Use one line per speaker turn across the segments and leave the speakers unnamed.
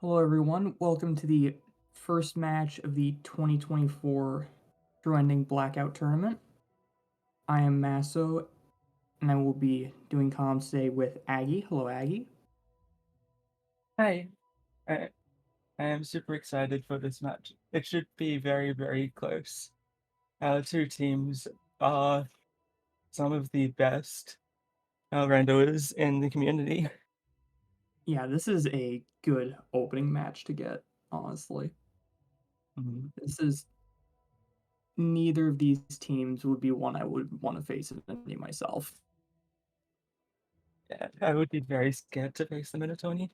Hello, everyone. Welcome to the first match of the 2024 True-Ending Blackout Tournament. I am Masso, and I will be doing comms today with Aggie. Hello, Aggie.
Hi, I, I am super excited for this match. It should be very, very close. Our two teams are some of the best randoers in the community.
Yeah, this is a good opening match to get, honestly.
Mhm.
This is neither of these teams would be one I would want to face in any myself.
Yeah, I would be very scared to face them in a tourney.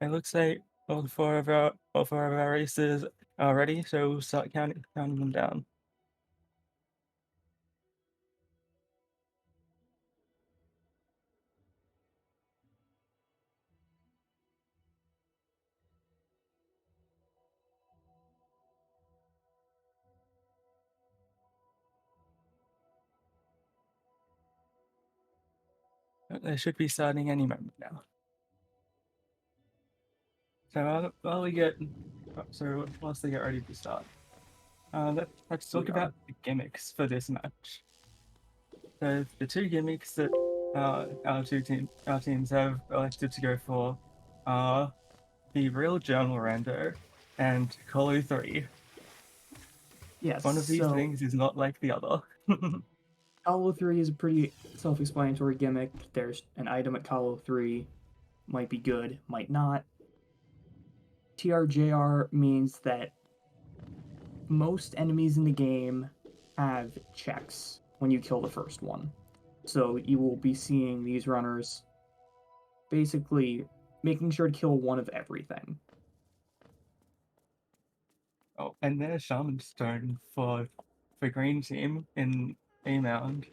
It looks like all four of our races are ready, so we'll start counting them down. They should be starting any moment now. So whilst they get ready to start, let's talk about the gimmicks for this match. So the two gimmicks that our teams have elected to go for are the real journal render and Colo 3.
Yes,
One of these
so
things is not like the other.
Hollow 3 is a pretty self-explanatory gimmick. There's an item at Hollow 3, might be good, might not. TRJR means that most enemies in the game have checks when you kill the first one. So you will be seeing these runners basically making sure to kill one of everything.
Oh, and there's Shaman Stone for green team in A mound.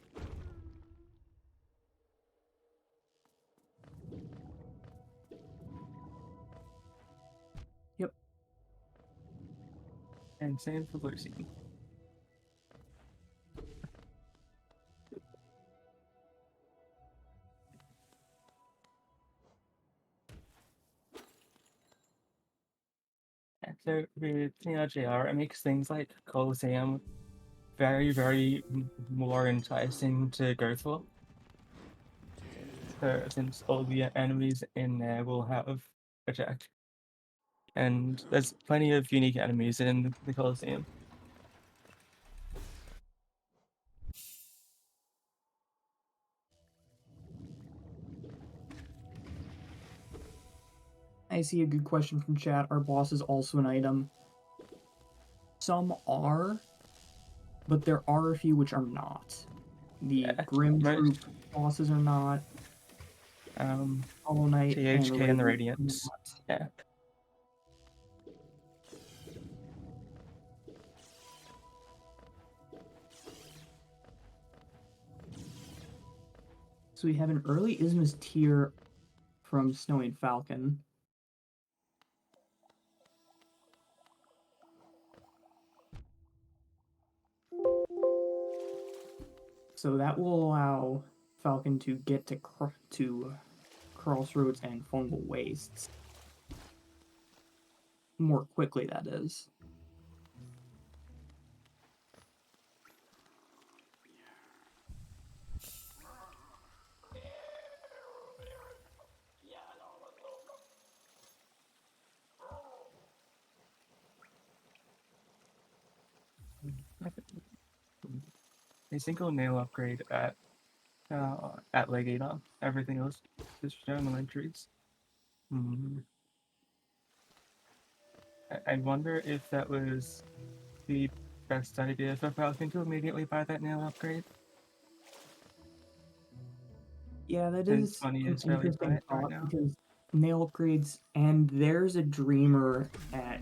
Yep.
And same for blue team. And so with TRJR, it makes things like Coliseum very, very more enticing to go for. Since all the enemies in there will have a check. And there's plenty of unique enemies in the Colosseum.
I see a good question from chat. Are bosses also an item? Some are, but there are a few which are not. The
Yeah,
Grim Troop
most
bosses are not.
um,
Hollow Knight and the
THK and the
Radiant are
Radiance.
not.
Yeah,
So we have an early Ismus tier from Snowy and Falcon. So that will allow Falcon to get to Crossroads and Fungal Wastes more quickly, that is.
a single nail upgrade at Legator. Everything else is journal entries. Mm. I wonder if that was the best idea for Falcon to immediately buy that nail upgrade.
Yeah, that
Since
is
money
an
is fairly
interesting
tight right
thought
now.
because nail upgrades, and there's a Dreamer at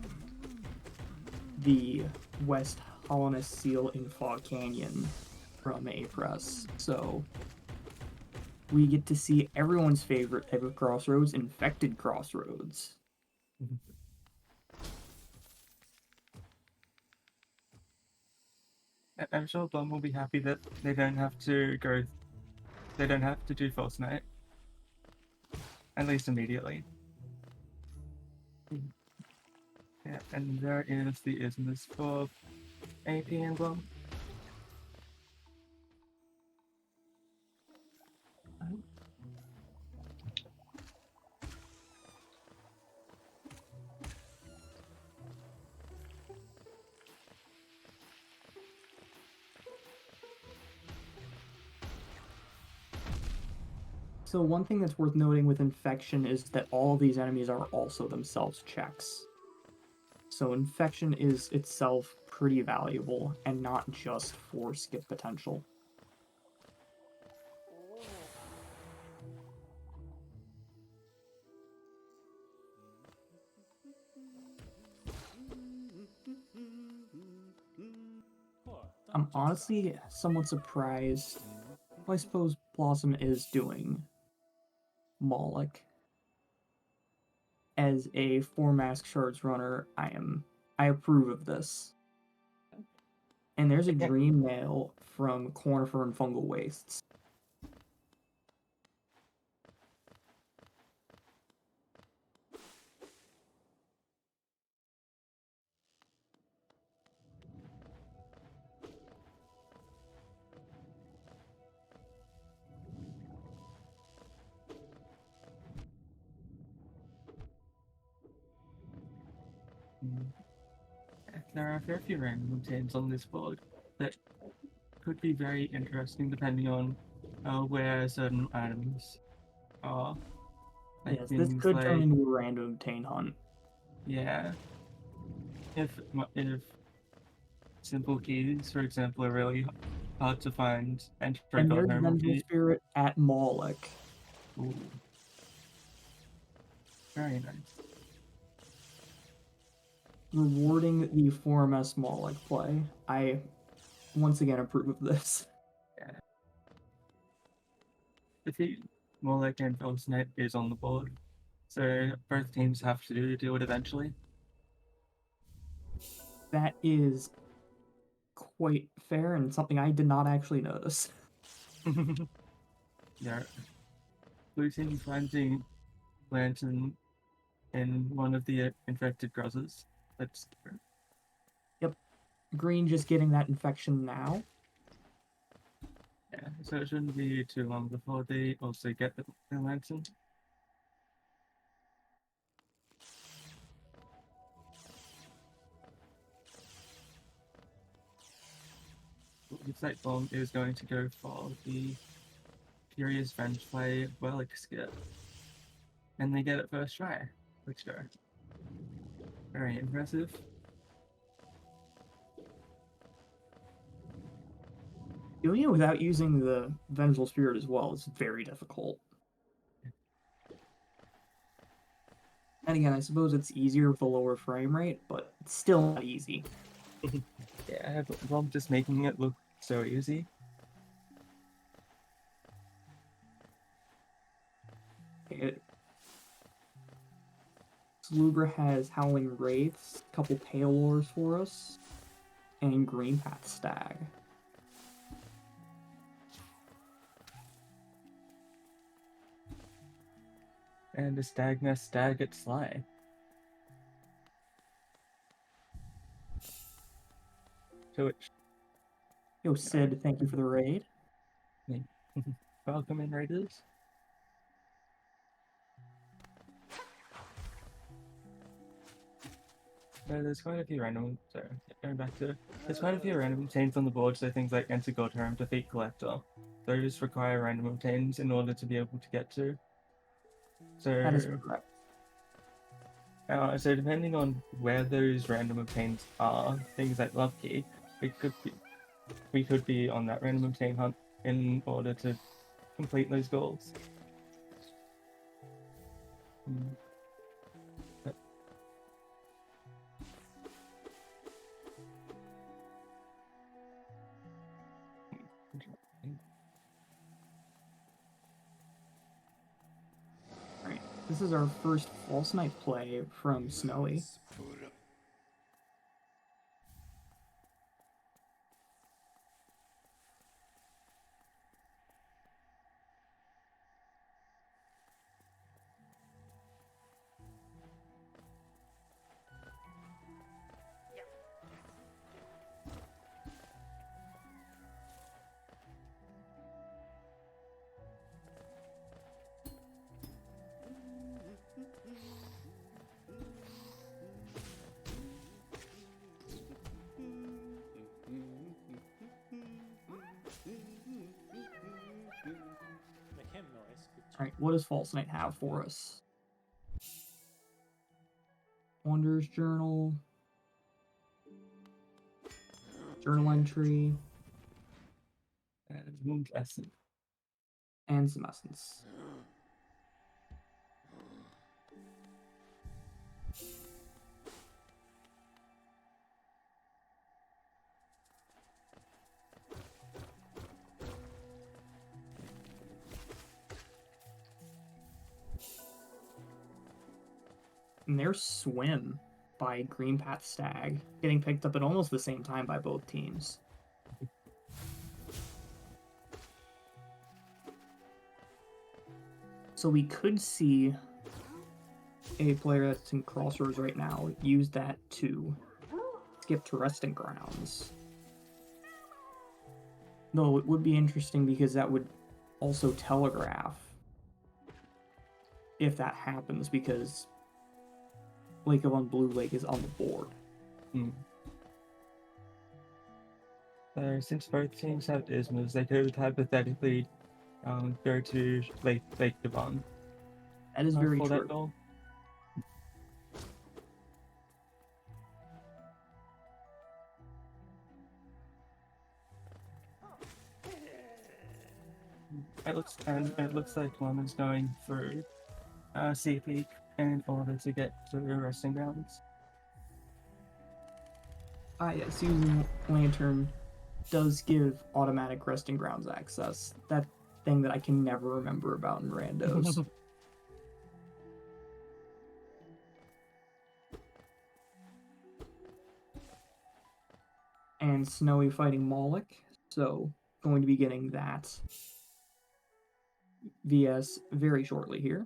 the West Hollowness Seal in Fog Canyon from aPress. So we get to see everyone's favorite type of crossroads, infected crossroads.
I'm sure Blum will be happy that they don't have to do False Night, at least immediately. Yeah, and there is the isthmus for AP emblem.
So one thing that's worth noting with infection is that all of these enemies are also themselves checks. So infection is itself pretty valuable and not just for skip potential. I'm honestly somewhat surprised. Well, I suppose Blossom is doing Moloch. As a 4 mask shards runner, I approve of this. And there's a dream mail from Cornifer and Fungal Wastes.
There are a fair few random obtains on this board that could be very interesting depending on where certain items are. Like
Yes, this
things
could turn
like,
into a random obtain hunt.
yeah, if simple keys, for example, are really hard to find and for a
And
god
there's
normal
Vengeful
key.
Spirit at Moloch.
Ooh. Very nice.
Rewarding the 4MS Moloch play. I once again approve of this.
Yeah. Defeat Molek and Felsenite is on the board, so both teams have to do it eventually.
That is quite fair and something I did not actually notice.
Yeah. Blue team finding Lantern in one of the infected grosses. That's
Yep. Green just getting that infection now.
yeah. So it shouldn't be too long before they also get the Lantern. Looks like Bomb is going to go for the Furious Venge play Relic Skip. And they get it first try, which are very impressive.
Doing it without using the Vengeful Spirit as well is very difficult. And again, I suppose it's easier with a lower frame rate, but it's still not easy.
Yeah, but Bomb just making it look so easy.
Slugra has Howling Wraiths, a couple Pale Ores for us, and Green Path Stag.
And a Stagness Stag at Sly. To which,
Yo, Sid, thank you for the raid.
welcome in, Raiders. There's quite a few random. Sorry, going back to. There's quite a few random obtains on the board, so things like Enter God Home, Defeat Collector. Those require random obtains in order to be able to get to.
That is
So,
correct.
so depending on where those random obtains are, things like Love Key, we could be on that random obtain hunt in order to complete those goals.
Alright, this is our first False Knight play from Snowy. Alright, what does False Knight have for us? Wanderer's Journal. Journal entry.
And wound essence.
And some essence. And there's Swim by Greenpath Stag, getting picked up at almost the same time by both teams. So we could see a player that's in Crossroads right now use that to skip to Resting Grounds. Though it would be interesting because that would also telegraph if that happens, because Lake of Blue Lake is on the board.
So since both teams have Ismas, they could hypothetically go to Lake Devon.
That is very
for
true.
That goal. It looks like London's going through Sea Peak in order to get to the Resting Grounds.
Yes, using Lantern does give automatic Resting Grounds access. That thing that I can never remember about in randos. And Snowy fighting Moloch, so going to be getting that VS very shortly here.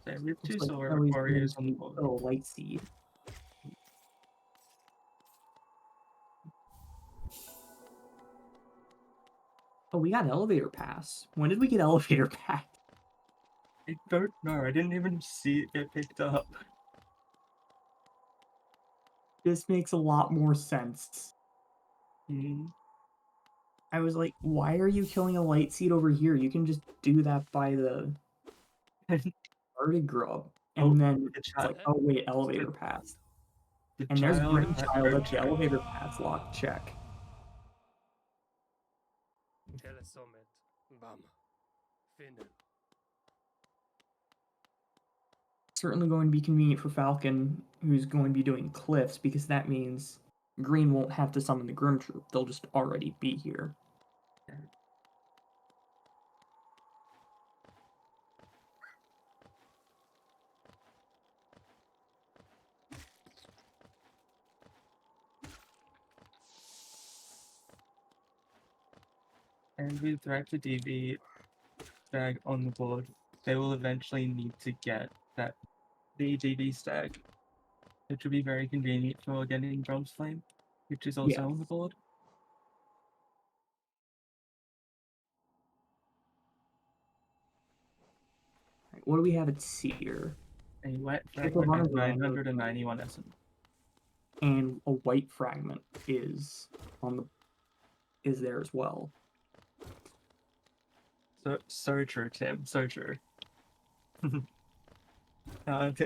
So we have two
Looks like
Silver
Snowy's
Warriors on the
going
board.
to a Light Seed. Oh, we got Elevator Pass. When did we get Elevator Pass?
I don't know. I didn't even see it get picked up.
This makes a lot more sense. I was like, why are you killing a Light Seed over here? You can just do that by the Started Grub. And then it's like, oh wait, Elevator Pass. And there's Brainchild at the Elevator Pass lock check.
Telesomet. Bam. Finden.
Certainly going to be convenient for Falcon, who's going to be doing Cliffs, because that means Green won't have to summon the Grim Troop. They'll just already be here.
And with Director DB Stag on the board, they will eventually need to get the DB Stag, which will be very convenient for getting Drum's Flame, which is also on the board.
Right, what do we have at Seer?
A Wet Fragment at 991 essence.
And a White Fragment is there as well.
So true, Tim. So true.
I would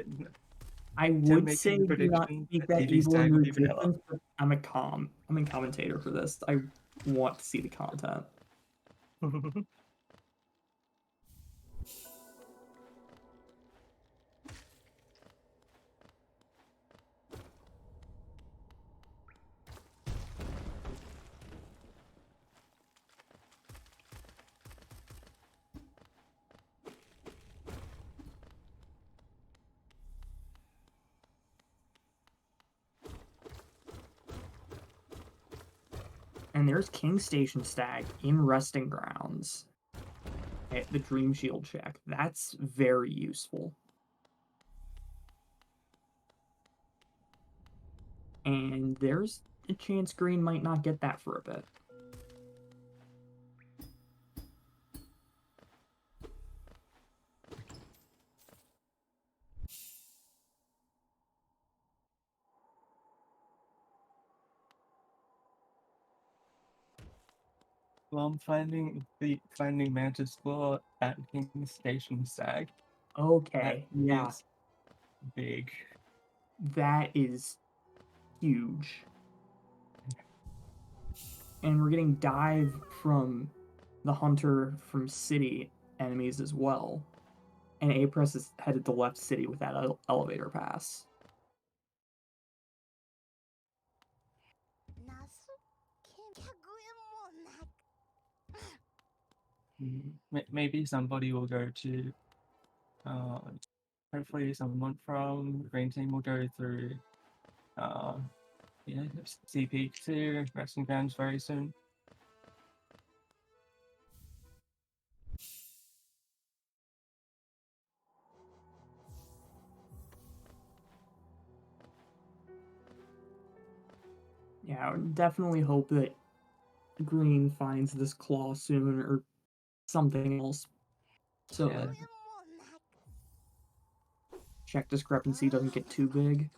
say do not speak that evil into existence, but I'm a commentator for this. I want to see the content. And there's King Station Stag in Resting Grounds at the Dream Shield check. That's very useful. And there's a chance green might not get that for a bit.
Well, I'm finding Mantis Claw at King Station Stag.
Okay,
That
yeah,
is big.
that is huge. And we're getting dive from the hunter from city enemies as well. And aPress is headed to left city with that elevator pass.
Maybe somebody will go to. Hopefully, someone from the green team will go through. CP to Resting Grounds very soon.
Yeah, I would definitely hope that green finds this claw soon or something else so
Yeah.
that check discrepancy doesn't get too big.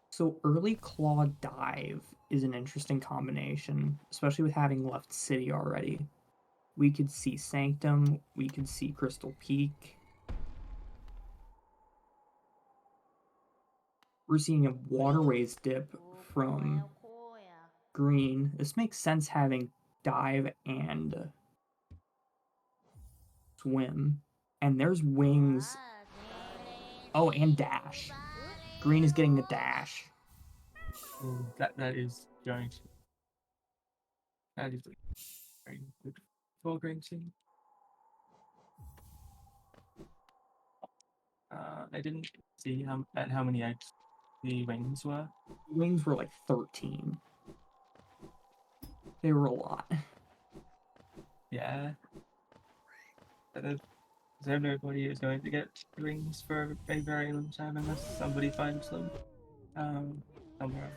So early claw dive is an interesting combination, especially with having left city already. We could see Sanctum, we could see Crystal Peak. We're seeing a waterways dip from green. This makes sense having dive and swim. And there's wings. Oh, and dash. Green is getting the dash.
That is going to. That is very good for green team. I didn't see how many eggs the wings were.
Wings were like 13. They were a lot.
Yeah. So nobody is going to get wings for a very long time unless somebody finds them somewhere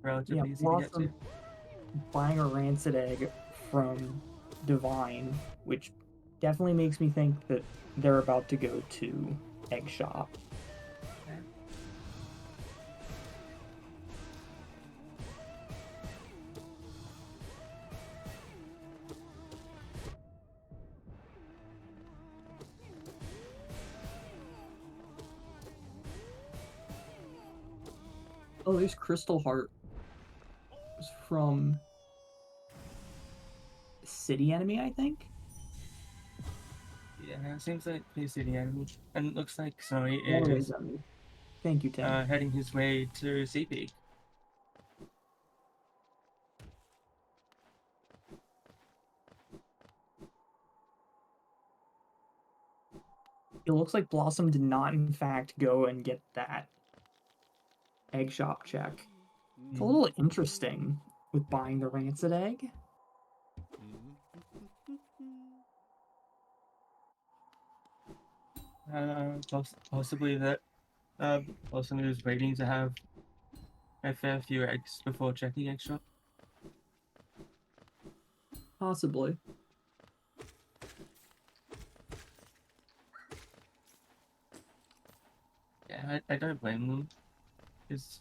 Yeah,
relatively easy to get to.
Blossom buying a rancid egg from Divine, which definitely makes me think that they're about to go to Egg Shop. Oh, there's Crystal Heart. It's from City Enemy, I think.
Yeah, it seems like he's city enemy, and it looks like Snowy
Waterways
is
Enemy. Thank you, Tim.
heading his way to CP.
It looks like Blossom did not, in fact, go and get that egg shop check. It's a little interesting with buying the rancid egg.
Possibly that Blossom is waiting to have a fair few eggs before checking egg shop.
Possibly.
Yeah, I don't blame them. Because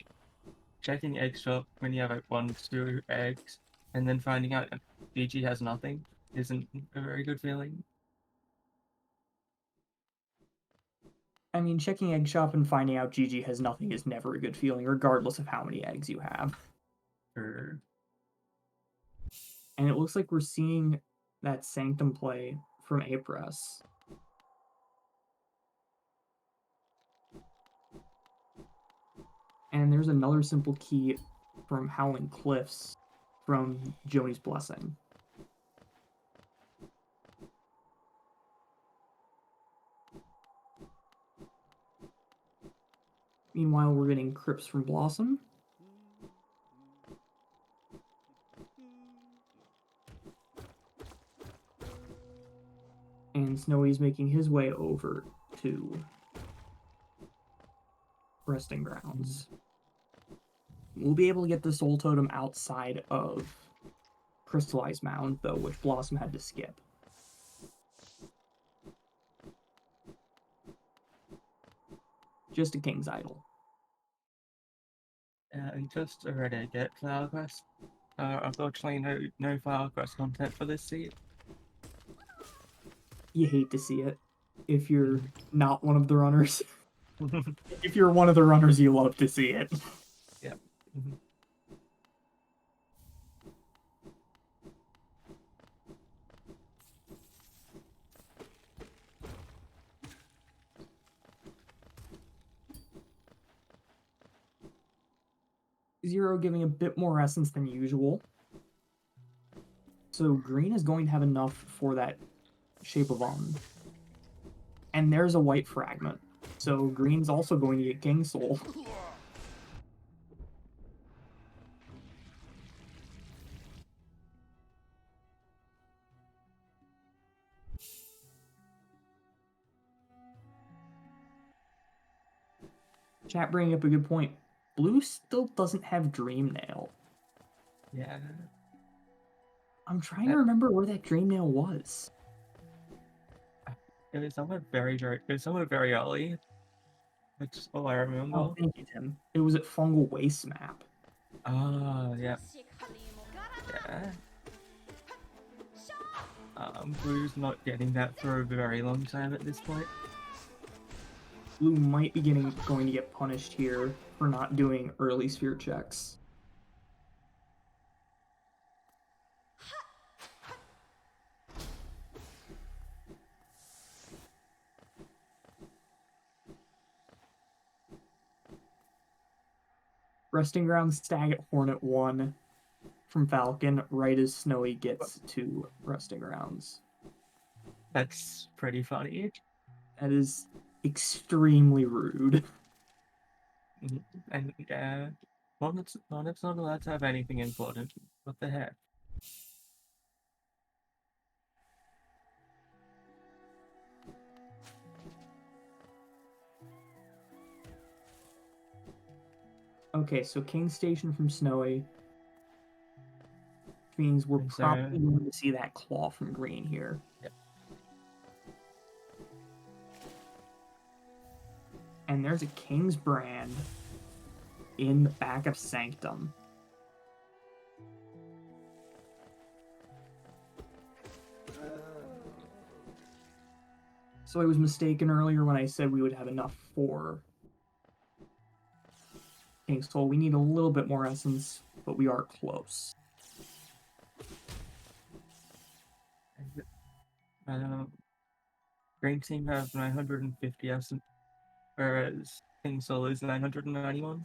checking egg shop when you have like 1, 2 eggs and then finding out that BG has nothing isn't a very good feeling.
I mean, checking egg shop and finding out GG has nothing is never a good feeling, regardless of how many eggs you have.
Or
And it looks like we're seeing that Sanctum play from aPress. And there's another simple key from Howling Cliffs from Joni's Blessing. Meanwhile, we're getting Crypts from Blossom. And Snowy's making his way over to Resting Grounds. We'll be able to get the Soul Totem outside of Crystallized Mound, though, which Blossom had to skip. Just a King's Idol.
And just already get Flower Quest. Unfortunately, no Flower Quest content for this seed.
You hate to see it if you're not one of the runners. If you're one of the runners, you love to see it.
Yep.
Zero giving a bit more essence than usual. So green is going to have enough for that Shape of and there's a white fragment. So green's also going to get King Soul. Chat bringing up a good point. Blue still doesn't have Dream Nail.
Yeah.
I'm trying to remember where that Dream Nail was.
It was somewhere very early. That's all I remember.
Oh, thank you, Tim. It was at Fungal Waste map.
Ah, yeah. Yeah. Blue's not getting that for a very long time at this point.
Blue might be going to get punished here for not doing early sphere checks. Resting Ground stag at Hornet 1 from Falcon right as Snowy gets to Resting Grounds.
That's pretty funny.
That is extremely rude.
And Hornet's not allowed to have anything important. What the heck?
Okay, so King Station from Snowy means we're
And so-
probably going to see that claw from green here.
Yep.
And there's a King's Brand in the back of Sanctum. So I was mistaken earlier when I said we would have enough for King's Soul. We need a little bit more essence, but we are close.
Green team have 950 essence, whereas King Soul is 991.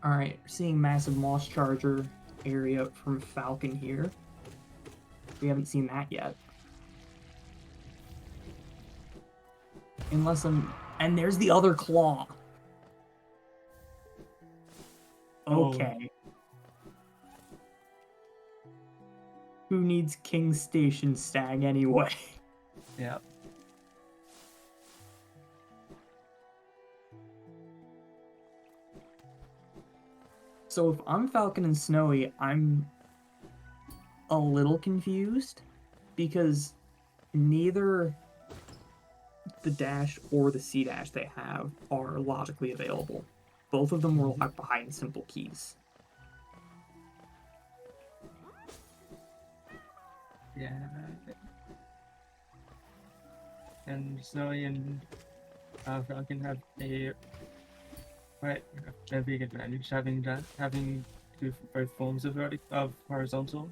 Alright, seeing massive Moss Charger area from Falcon here. We haven't seen that yet. Unless I'm... And there's the other claw! Okay. Who needs King Station stag anyway?
Yeah.
So if I'm Falcon and Snowy, I'm a little confused because neither the dash or the C dash they have are logically available. Both of them will lock behind simple keys.
Yeah. And Snowy and Falcon have a big advantage having both forms of horizontal,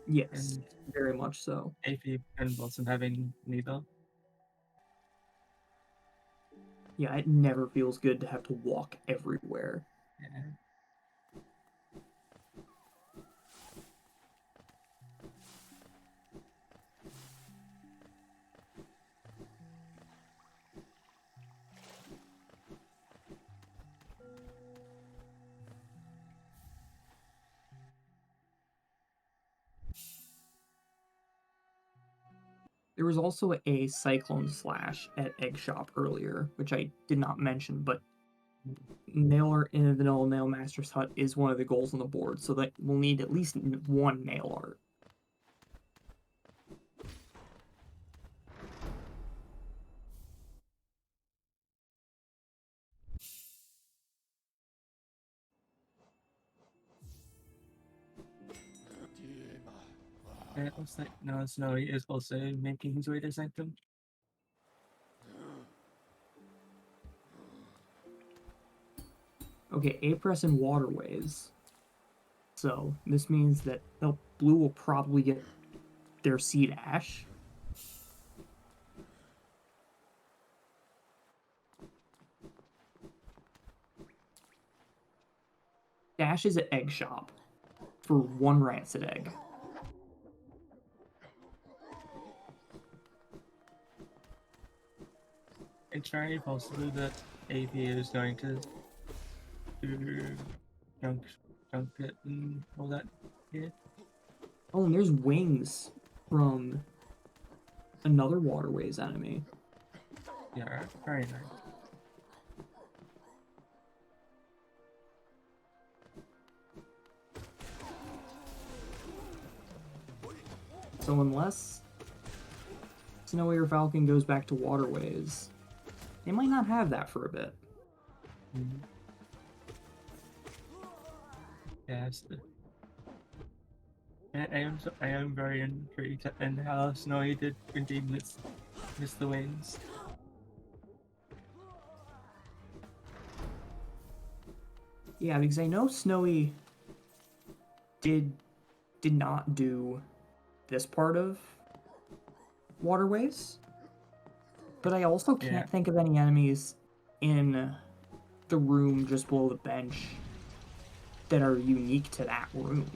Yes,
and
very much so.
AP and Blossom having neither.
Yeah, it never feels good to have to walk everywhere.
Yeah.
There was also a Cyclone Slash at Egg Shop earlier, which I did not mention, but nail art in the Vanilla Nail Master's Hut is one of the goals on the board, so that we'll need at least one nail art.
And it looks like now Snowy is also making his way to Sanctum.
Okay, aPress and Waterways. So this means that Blue will probably get their C dash. Dash is at Egg Shop for one rancid egg.
It's very possible that AP is going to do junk it and all that here.
Oh, and there's wings from another Waterways enemy.
Yeah, very nice.
So unless Snowy or Falcon goes back to Waterways, they might not have that for a bit.
Mm-hmm. Yes. I am very intrigued in how Snowy did indeed miss the wings.
Yeah, because I know Snowy did not do this part of Waterways, but I also can't think of any enemies in the room just below the bench that are unique to that room.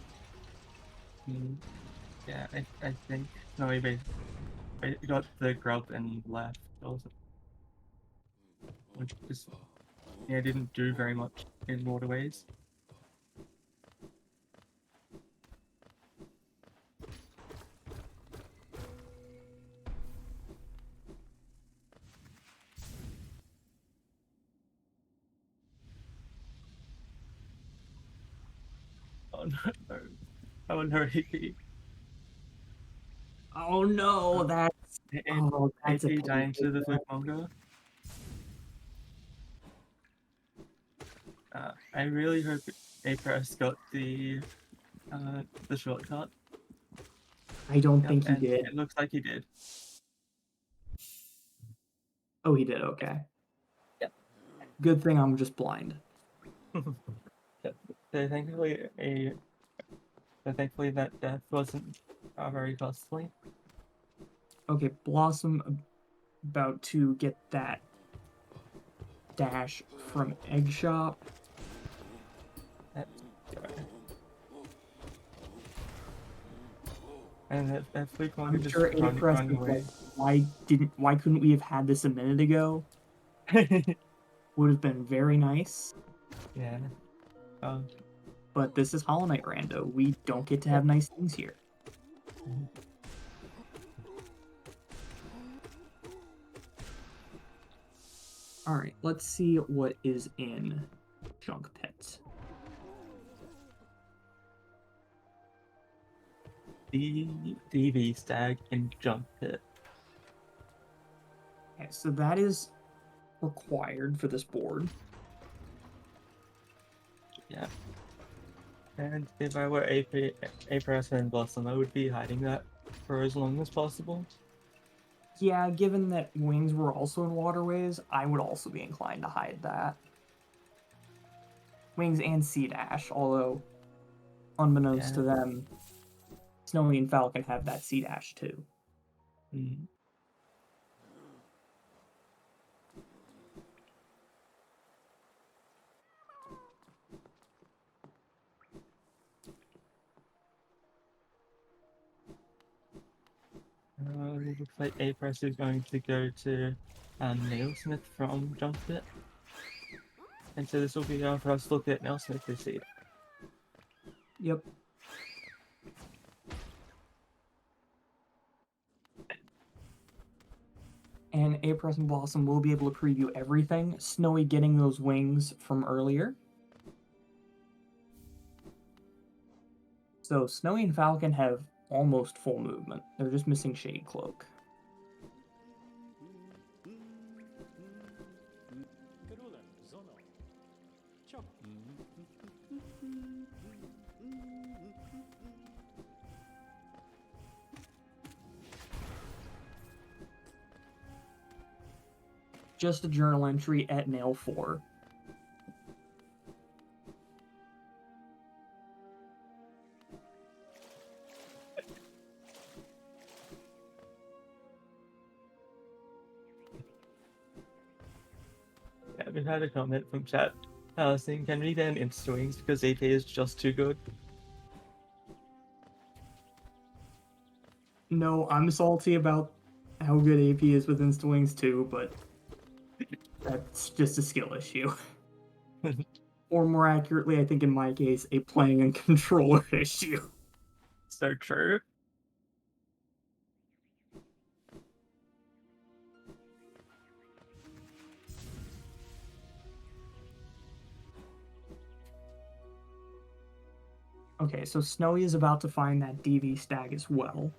Yeah, I think Snowy basically got the grub and left also. Which just didn't do very much in Waterways. Oh no, oh no, AP.
Oh no, that's a
AP dying to the
painful.
fluke mongo. I really hope aPress got the shortcut.
I don't think he
and
did.
It looks like he did.
Oh, he did. Okay.
Yep.
Good thing I'm just blind.
So thankfully that death wasn't very costly.
Okay, Blossom about to get that dash from Egg Shop.
That's and that fluke mongo
I'm
just
sure
run away.
Why couldn't we have had this a minute ago? Would have been very nice.
Yeah.
But this is Hollow Knight Rando. We don't get to have nice things here. Alright, let's see what is in Junk Pit.
The DV stag in Junk Pit.
Okay, so that is required for this board.
Yeah. And if I were aPress and Blossom, I would be hiding that for as long as possible.
Yeah, given that wings were also in waterways, I would also be inclined to hide that. Wings and Sea Dash, although unbeknownst to them, Snowy and Falcon have that Sea Dash too.
Mm. It looks like aPress is going to go to Nailsmith from Jumpbit. And so this will be our first look at Nailsmith this seed.
Yep. And aPress and Blossom will be able to preview everything. Snowy getting those wings from earlier. So Snowy and Falcon have almost full movement. They're just missing Shade Cloak. Just a journal entry at Nail 4.
Yeah, we've had a comment from chat saying, can we ban Insta-Wings because AP is just too good?
No, I'm salty about how good AP is with Insta Wings too, but that's just a skill issue. Or more accurately, I think in my case, a playing and controller issue.
So true.
Okay, so Snowy is about to find that DV stag as well.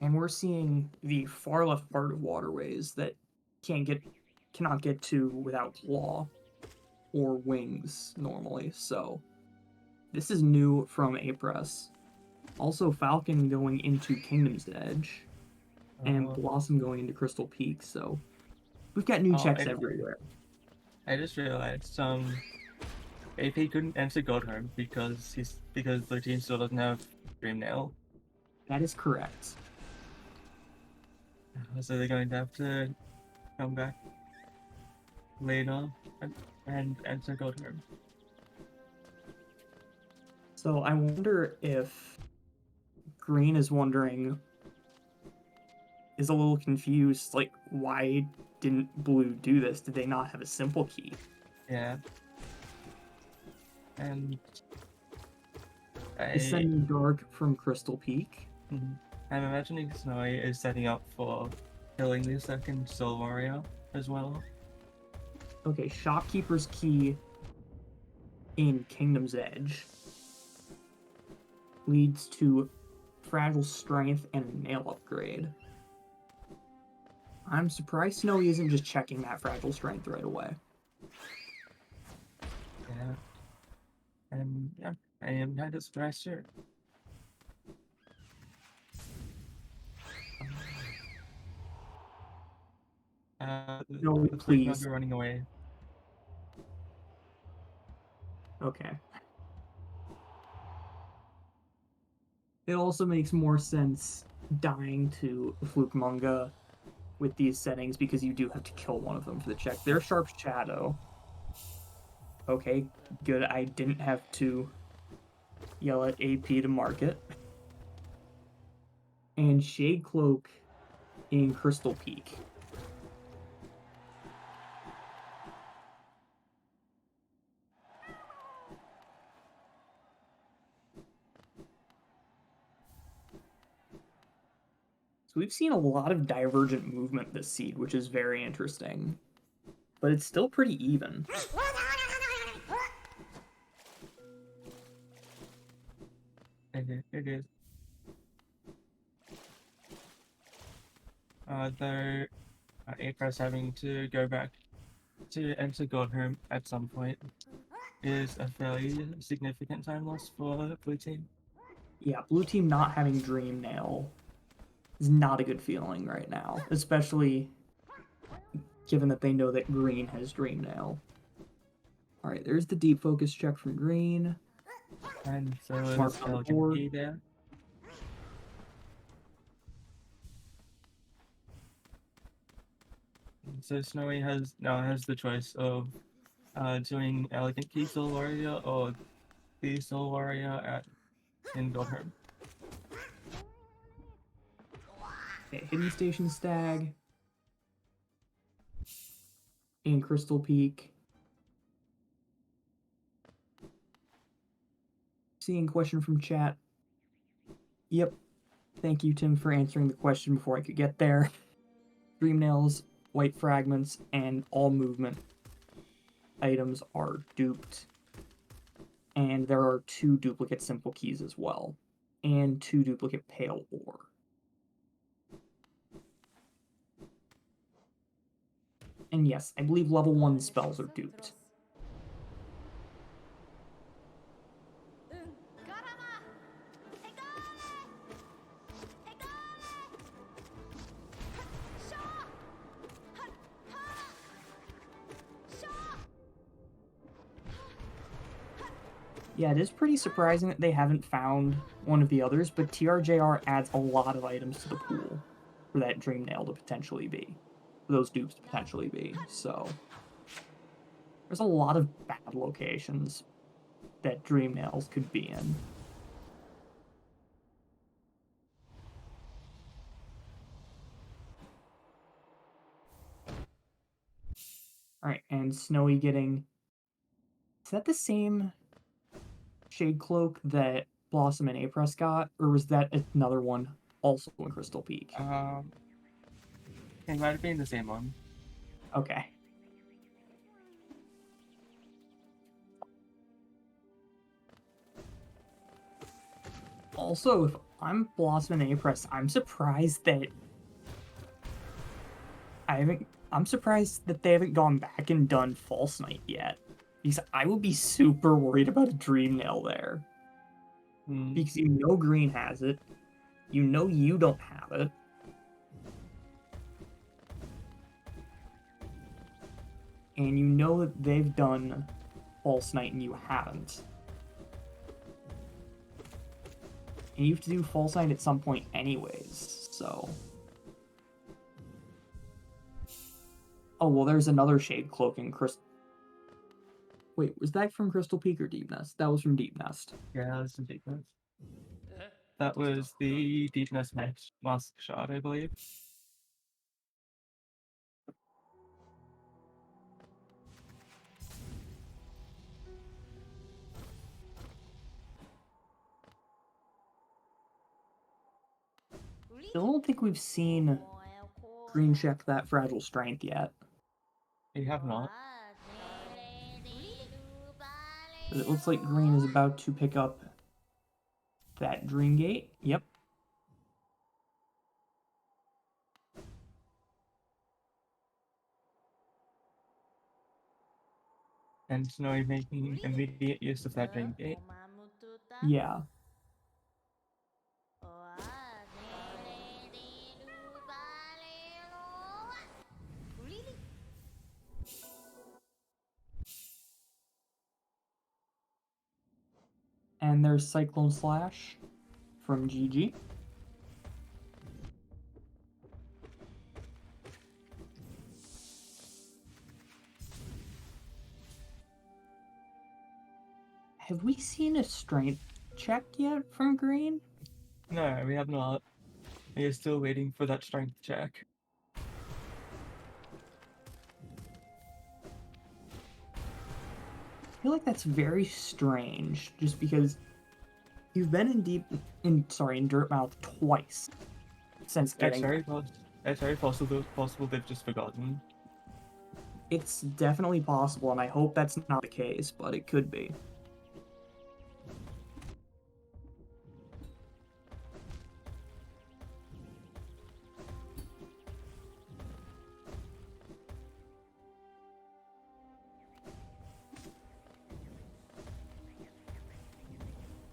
And we're seeing the far left part of waterways that cannot get to without claw or wings normally. So this is new from aPress. Also, Falcon going into Kingdom's Edge and Blossom going into Crystal Peak. So we've got new checks everywhere.
I just realized AP couldn't enter Godhome because the team still doesn't have Dream Nail.
That is correct.
So they're going to have to come back later and enter Godhome.
So I wonder if Green is a little confused, like, why didn't Blue do this? Did they not have a simple key?
Yeah. And
Ascending Dark from Crystal Peak.
I'm imagining Snowy is setting up for killing the second Soul Warrior as well.
Okay, Shopkeeper's Key in Kingdom's Edge leads to Fragile Strength and a Nail upgrade. I'm surprised Snowy isn't just checking that Fragile Strength right away.
Yeah. And yeah, I am kind of surprised too.
No, please.
You're running away.
Okay. It also makes more sense dying to Fluke Munga with these settings because you do have to kill one of them for the check. There's Sharp Shadow. Okay, good. I didn't have to yell at AP to mark it. And Shade Cloak in Crystal Peak. So we've seen a lot of divergent movement this seed, which is very interesting. But it's still pretty even.
It is. Though aPress having to go back to enter Godhome at some point is a fairly significant time loss for the blue team.
Yeah, blue team not having Dream Nail is not a good feeling right now, especially given that they know that green has Dream Nail. Alright, there's the deep focus check from green.
And so
Mark
is
on the
Elgin
board.
E there. So Snowy now has the choice of doing Elegant Key Soul Warrior or the Soul Warrior in Godhome.
Okay, Hidden Station Stag. And Crystal Peak. Seeing question from chat. Yep. Thank you, Tim, for answering the question before I could get there. Dream Nails, White Fragments, and all movement items are duped. And there are 2 duplicate Simple Keys as well. And 2 duplicate Pale Ore. And yes, I believe level 1 spells are duped. Yeah, it is pretty surprising that they haven't found one of the others, but TRJR adds a lot of items to the pool for that Dream Nail to potentially be. For those dupes to potentially be, so... There's a lot of bad locations that Dream Nails could be in. Alright, and Snowy getting... Is that the same Shade Cloak that Blossom and aPress got? Or was that another one also in Crystal Peak?
It might have been the same one.
Okay. Also, if I'm Blossom and aPress, I'm surprised that I'm surprised that they haven't gone back and done False Night yet. Because I would be super worried about a Dream Nail there. Because you know green has it. You know you don't have it. And you know that they've done False Night and you haven't. And you have to do False Night at some point anyways, so... Oh, well, there's another Shade Cloak in Crystal... Wait, was that from Crystal Peak or Deep Nest? That was from Deep Nest.
Yeah, that was from Deep Nest. That was the Deep Nest Mask Shard, I believe.
Still don't think we've seen green check that Fragile Strength yet.
You have not.
But it looks like green is about to pick up that Dream Gate. Yep.
And Snowy making immediate use of that Dream Gate.
Yeah. And there's Cyclone Slash from GG. Have we seen a strength check yet from green?
No, we have not. We are still waiting for that strength check.
I feel like that's very strange, just because you've been in Dirtmouth twice. since getting.
It's very possible they've just forgotten.
It's definitely possible, and I hope that's not the case, but it could be.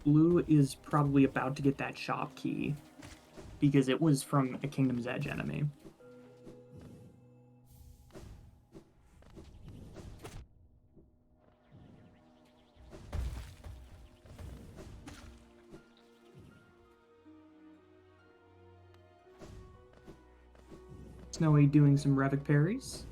Blue is probably about to get that shop key, because it was from a Kingdom's Edge enemy. Snowy doing some Revic parries.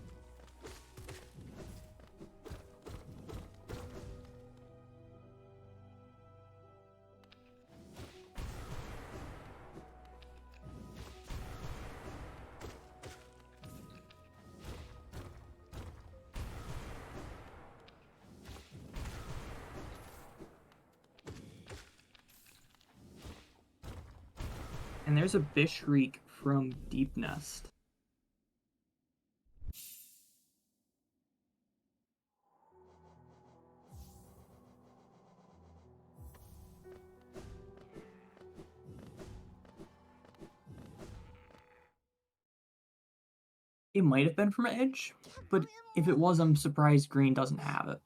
And there's a Bishreek from Deep Nest. It might have been from Edge, but if it was, I'm surprised Green doesn't have it.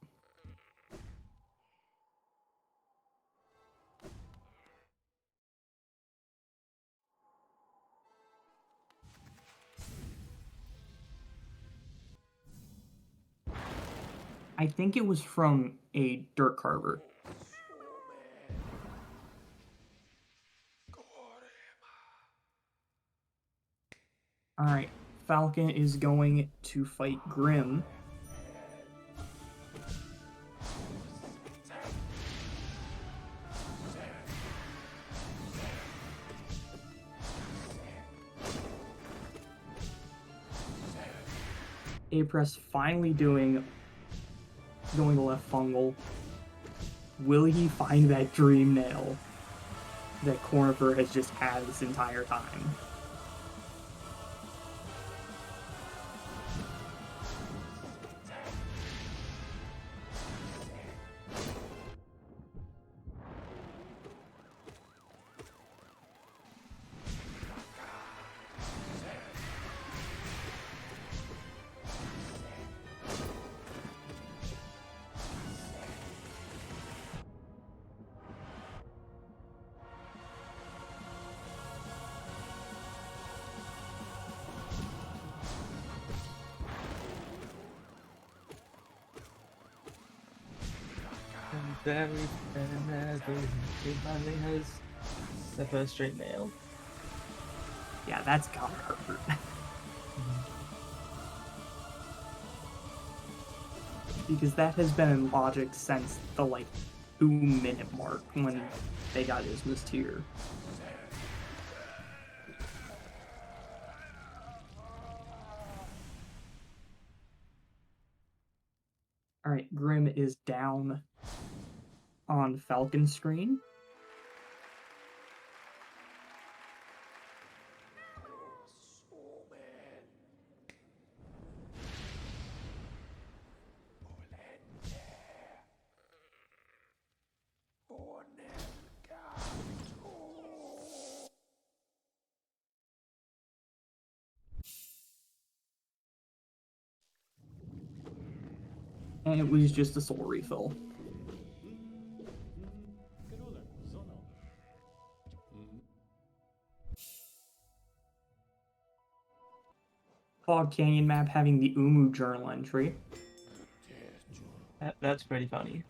I think it was from a Dirt Carver. Alright, Falcon is going to fight Grim. aPress finally going the left fungal. Will he find that dream nail that Cornifer has just had this entire time?
Very he finally has the first straight nail.
Yeah, that's gotta hurt. Because that has been in Logic since the, 2-minute mark when they got Ismus tier. Alright, Grim is down on Falcon screen. And it was just a soul refill. Fog Canyon map having the Umu journal entry.
That's pretty funny.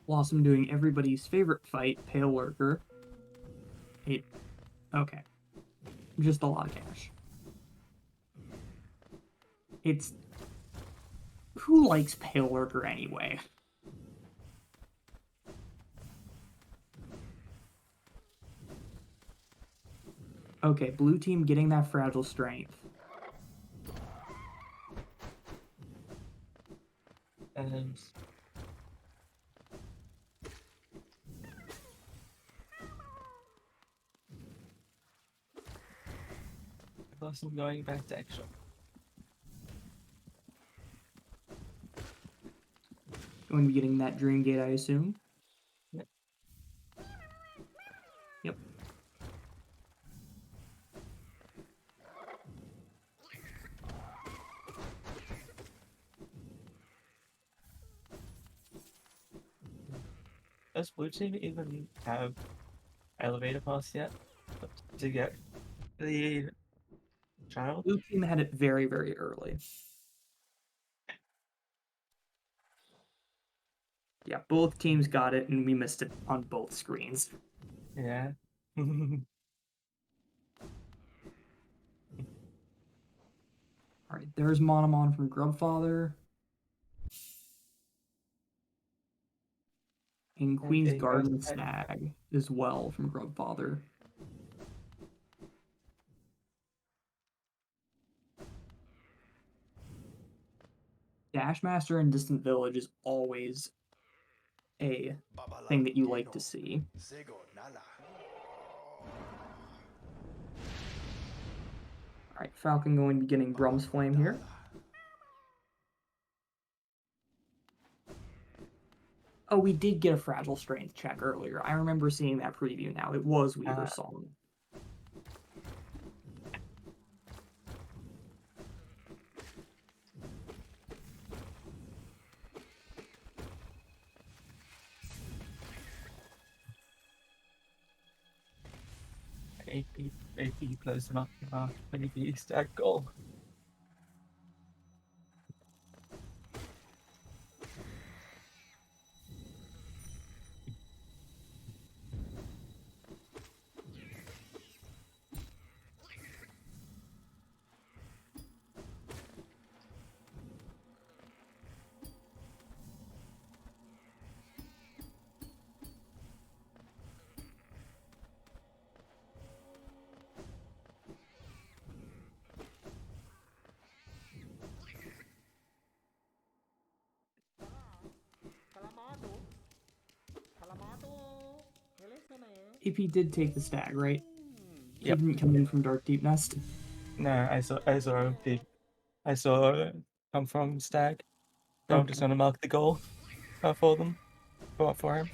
Blossom doing everybody's favorite fight, Pale Lurker. Okay. Just a lot of cash. It's Who likes Pale Lurker anyway? Okay, blue team getting that fragile strength.
And I'm going back to action.
Going to be getting that Dream Gate, I assume.
Yep.
Yep.
Does blue team even have elevator pass yet to get the child?
Blue team had it very, very early. Yeah, both teams got it, and we missed it on both screens.
Yeah.
Alright, there's Monomon from Grubfather. And Queen's
Okay,
Garden
first
Snag as well from Grubfather. Dashmaster in Distant Village is always a thing that you like to see. Alright, Falcon going to be getting Brum's Flame here. Oh, we did get a Fragile Strength check earlier. I remember seeing that preview now. It was Weaver's Song.
AP close enough. Maybe stack goal.
AP did take the stag, right?
Yep.
He didn't come in from Dark Deep Nest.
No, I saw come from Stag. So I'm just gonna mark the goal for them. For him.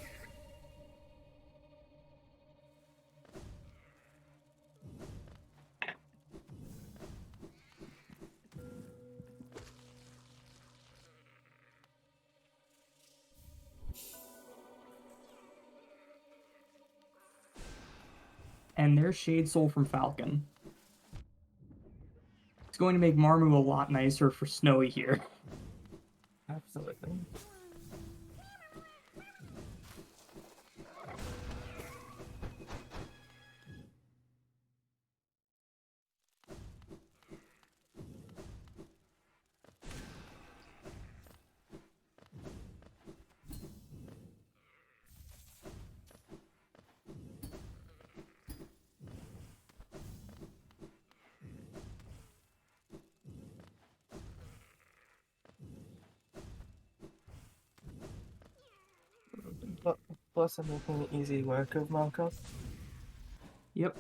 And there's Shade Soul from Falcon. It's going to make Marmu a lot nicer for Snowy here.
Absolutely. Plus, I'm making an easy work of Markov.
Yep.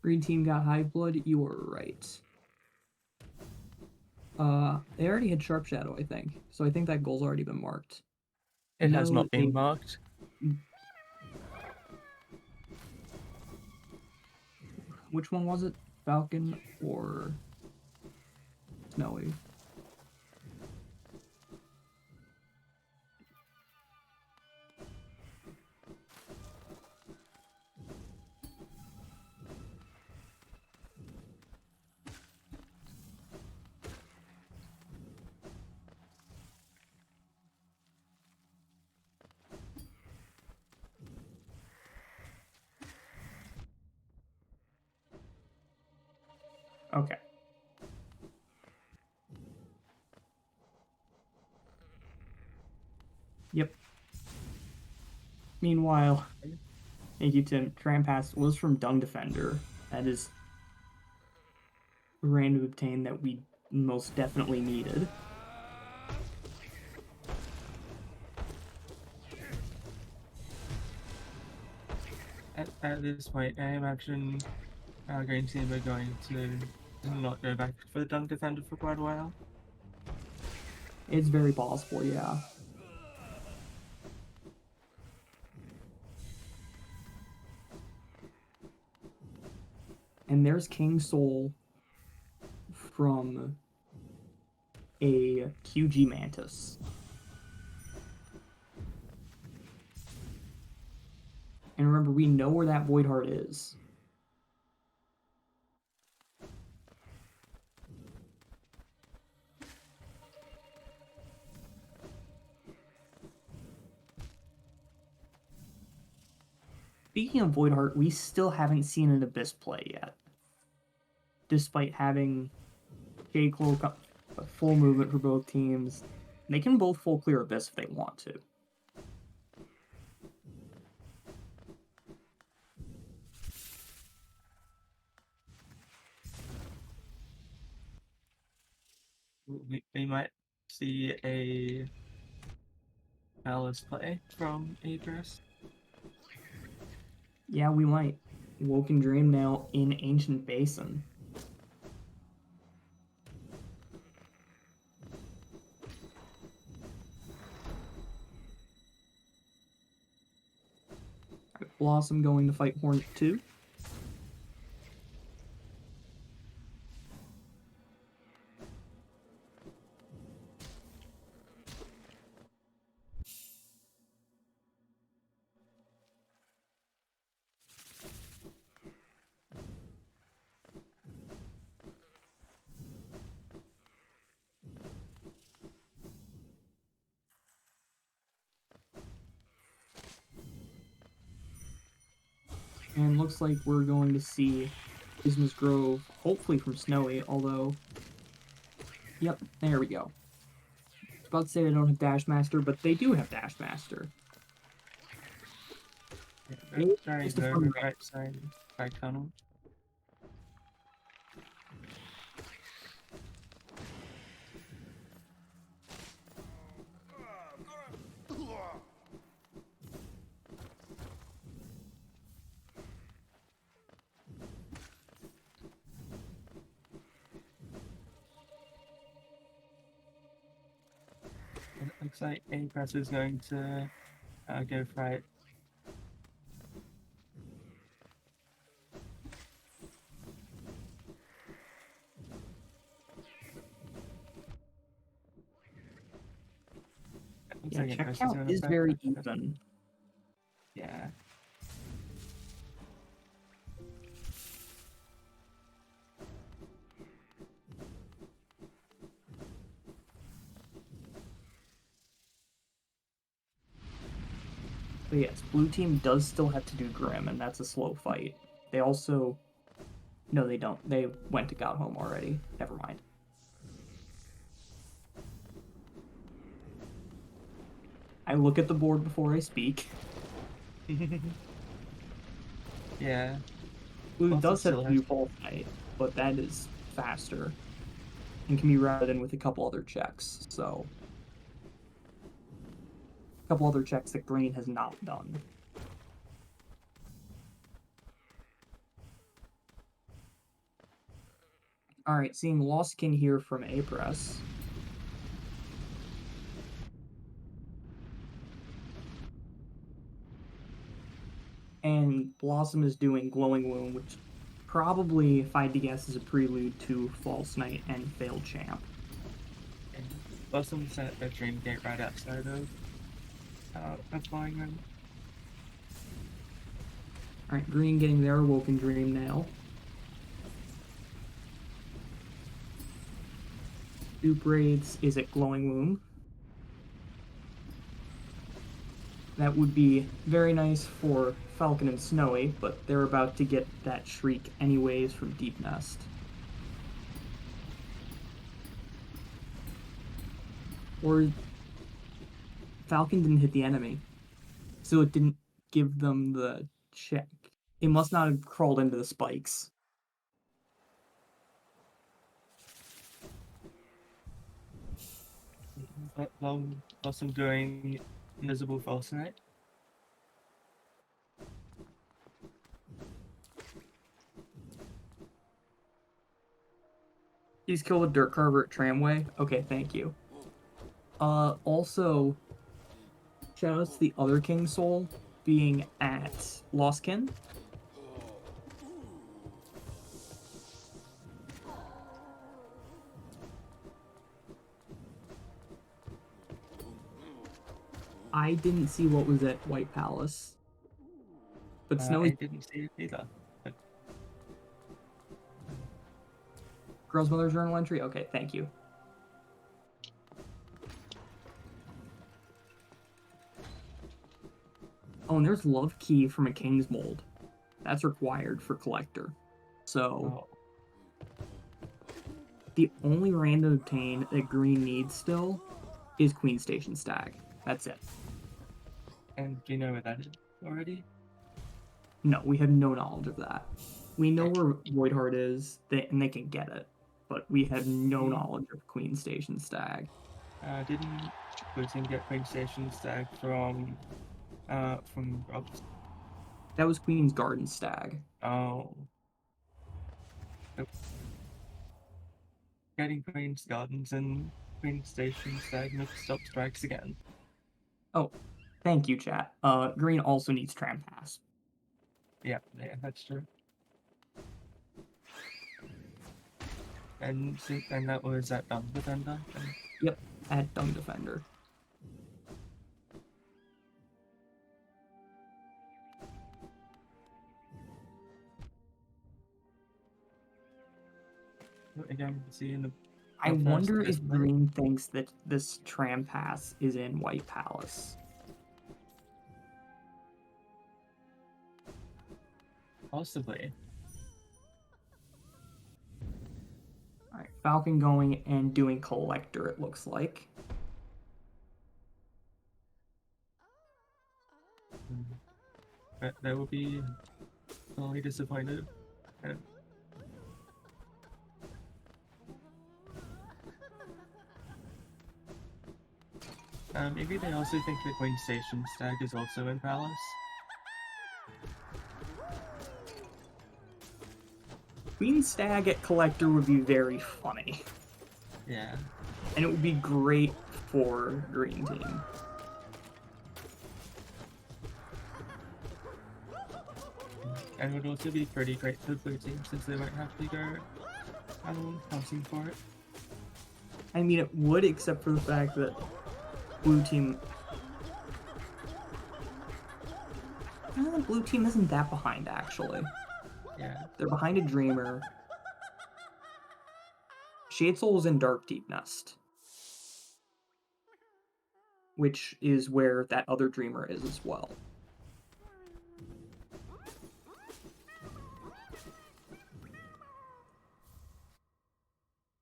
Green team got Hive Blood. You were right. They already had Sharp Shadow, I think. So I think that goal's already been marked.
It has
No,
not been marked.
Which one was it? Falcon or Snowy? Okay. Yep. Meanwhile, thank you, Tim. Trampass was from Dung Defender. That is random obtain that we most definitely needed.
At this point, I imagine our green team are going to not go back for the Dunk Defender for quite a while.
It's very possible, yeah. And there's King Soul from a QG Mantis. And remember, we know where that Void Heart is. Speaking of Void Heart, we still haven't seen an Abyss play yet. Despite having J-Cloak full movement for both teams, they can both full clear Abyss if they want to.
We might see a Alice play from aPress.
Yeah, we might. Woken Dream now in Ancient Basin. Blossom going to fight Hornet 2. And looks like we're going to see Isma's Grove, hopefully from Snowy, although... Yep, there we go. I was about to say they don't have Dash Master, but they do have Dash Master.
Yeah, sorry,
Just a
go
fun
right side, right tunnel. It looks like aPress is going to go right. Looks
Yeah,
like
check
aPress
count
gonna
is
fight
very
back.
even.
Yeah.
But yes, blue team does still have to do Grim, and that's a slow fight. They also... No, they don't. They went to Got Home already. Never mind. I look at the board before I speak.
Yeah.
Blue
Also
does have
still
to do
has-
Fall Fight, but that is faster. And can be routed in with a couple other checks, so... A couple other checks that green has not done. Alright, seeing Lostkin here from aPress. And Blossom is doing Glowing Wound, which probably, if I had to guess, is a prelude to False Knight and Failed Champ.
and Blossom set a dream gate right outside of Flying Room.
Alright, green getting their Woken Dream now. Dupe Raids is at Glowing Womb. That would be very nice for Falcon and Snowy, but they're about to get that Shriek anyways from Deep Nest. Or Falcon didn't hit the enemy, so it didn't give them the check. It must not have crawled into the spikes.
Whilst I'm doing invisible Falconhit.
He's killed a dirt carver at Tramway. Okay, thank you. Also, shoutouts to the other King Soul being at Lostkin. I didn't see what was at White Palace. But
I
Snowy
didn't see it either. But
Girl's Mother's Journal entry? Okay, thank you. Oh, and there's Love Key from a King's Mold. That's required for Collector. So, the only random obtain that green needs still is Queen Station Stag. That's it.
And do you know where that is already?
No, we have no knowledge of that. We know where Voidheart is, and they can get it, but we have no knowledge of Queen Station Stag.
Didn't Putin get Queen Station Stag from Rob's?
That was Queen's Garden Stag.
Oh. Nope. Getting Queen's Gardens and Queen Station Stag mixed up strikes again.
Oh, thank you, chat. Green also needs Tram Pass.
Yeah, that's true. And that was at Dung Defender.
Yep, at Dung Defender.
Again, see in the.
I wonder if Green thinks that this Tram Pass is in White Palace.
Possibly.
Alright, Falcon going and doing Collector, it looks like.
But they will be sorely disappointed. Maybe they also think that Queen Station Stag is also in Palace.
Queen Stag at Collector would be very funny.
Yeah.
And it would be great for Green Team.
And it would also be pretty great for Blue Team since they won't have to go hunting for it.
I mean, it would, except for the fact that Blue Team... Blue Team isn't that behind, actually.
Yeah.
They're behind a Dreamer. Shade Soul is in Dark Deep Nest, which is where that other Dreamer is as well.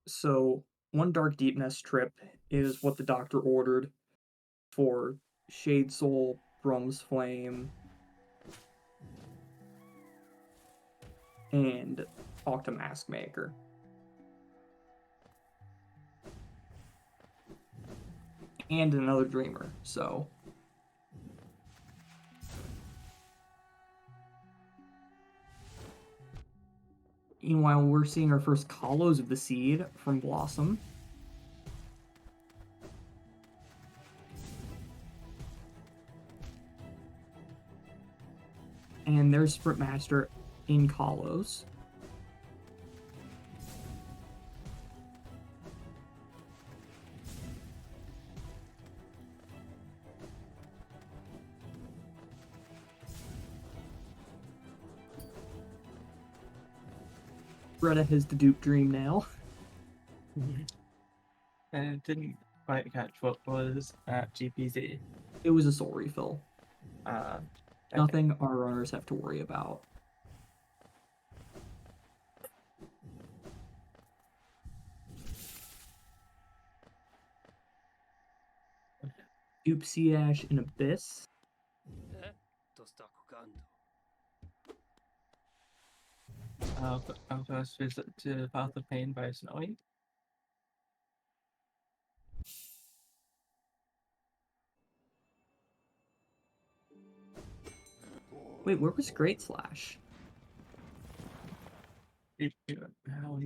So, one Dark Deep Nest trip is what the Doctor ordered for Shade Soul, Brum's Flame, and Octa Maskmaker. And another Dreamer, so... Meanwhile, we're seeing our first Kalos of the Seed from Blossom. And there's Sprint Master in Kalos. Greta has the Dupe Dream now.
And it didn't quite catch what was at GPZ.
It was a soul refill.
Okay.
Nothing our runners have to worry about. Doopsiash and Abyss.
To sta giocando.
I'll first visit to Path of Pain by Snowy.
Wait, where was Great Slash?
We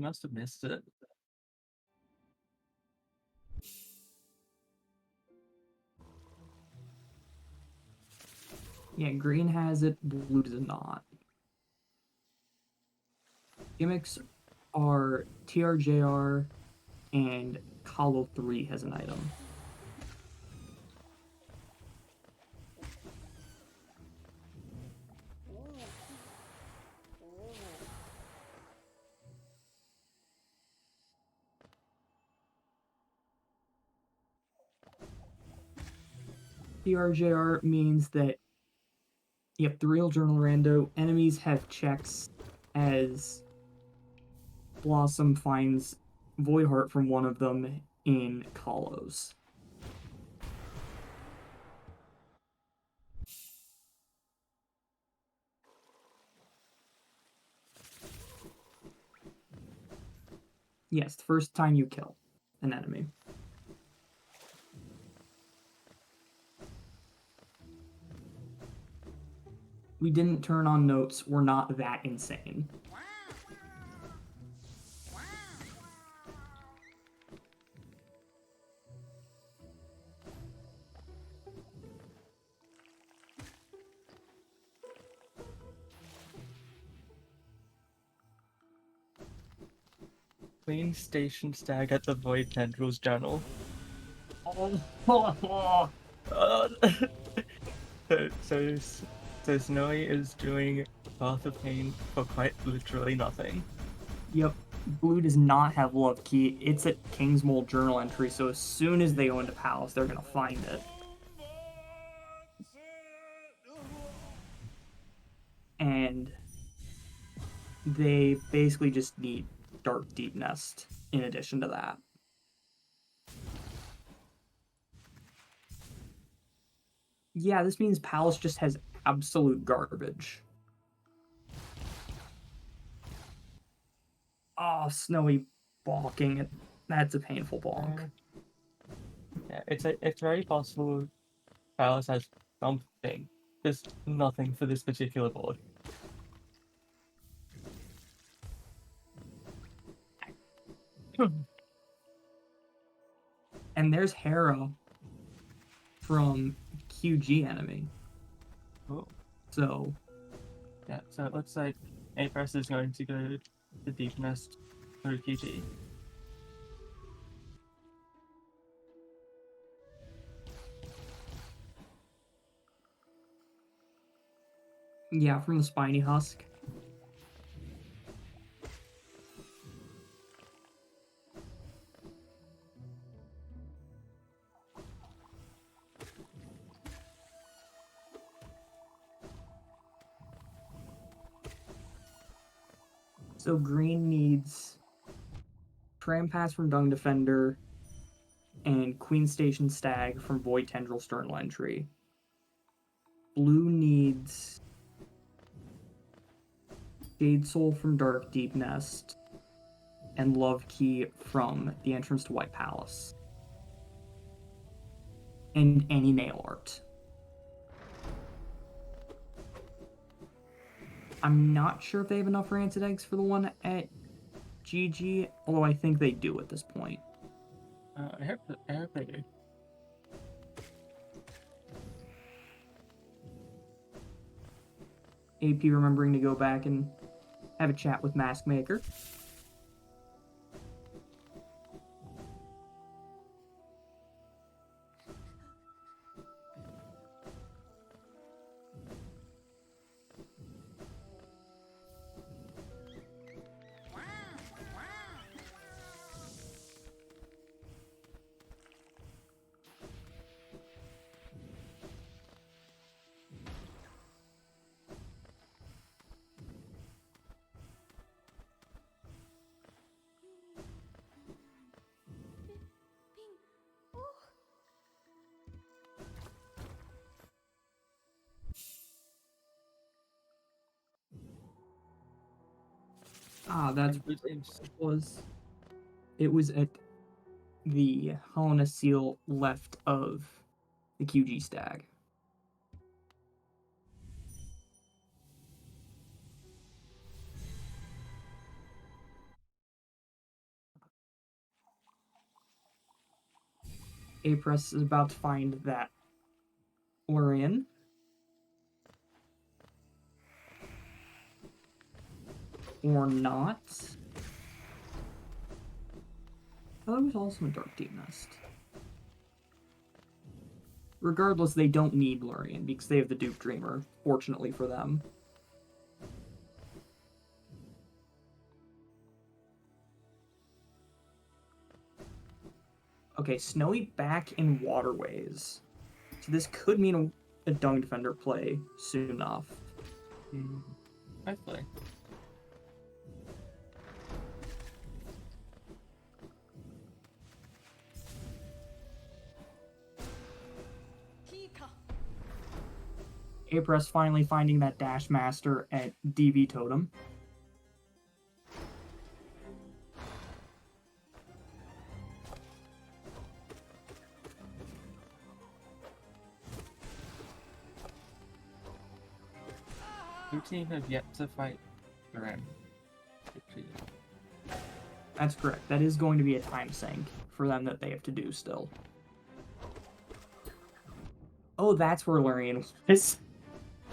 must have missed it.
Yeah, green has it, blue does not. Gimmicks are TRJR and Hollow 3 has an item. TRJR means that you have the real journal rando. Enemies have checks as Blossom finds Void Heart from one of them in Kalos. Yes, the first time you kill an enemy. We didn't turn on notes. We're not that insane.
Queen Station Stag at the Void Tendrils Journal.
Oh.
So Snowy is doing Path of Pain for quite literally nothing.
Yep. Blue does not have Love Key. It's a King's Mold journal entry, so as soon as they go into Palace, they're going to find it. And they basically just need Dark Deep Nest in addition to that. Yeah, this means Palace just has absolute garbage. Oh, Snowy balking it. That's a painful bonk.
Yeah, it's very possible Palace has something. Just nothing for this particular board.
And there's Hera from QG Enemy.
Oh.
So,
Yeah, so it looks like aPress is going to go to Deep Nest through QG.
yeah, from the Spiny Husk. So green needs Tram Pass from Dung Defender and Queen Station Stag from Void Tendril Sternal Entry. Blue needs Jade Soul from Dark Deep Nest and Love Key from the entrance to White Palace. And any nail art. I'm not sure if they have enough rancid eggs for the one at GG, although I think they do at this point.
I hope they do.
AP remembering to go back and have a chat with Mask Maker. Ah, that's
And blue
what
teams.
it was. It was at the Hollowness Seal left of the QG stag. aPress is about to find that Lurian. Or not. Oh, it was also a Dark Deep Nest. Regardless, they don't need Lurian because they have the Duke Dreamer, fortunately for them. Okay, Snowy back in Waterways. So this could mean a Dung Defender play soon enough.
Hopefully.
aPress finally finding that Dash Master at DV Totem.
Blue team have yet to fight Grim.
That's correct. That is going to be a time sink for them that they have to do still. Oh, that's where Lurian was.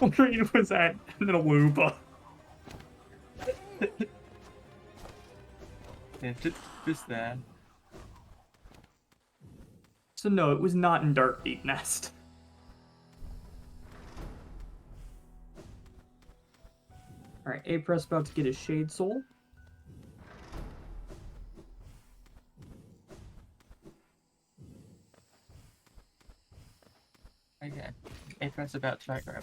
Lurian was at Naluba.
Yeah, just there.
So no, it was not in Dark Deep Nest. Alright, aPress about to get his Shade Soul.
Okay. aPress about to try Grim.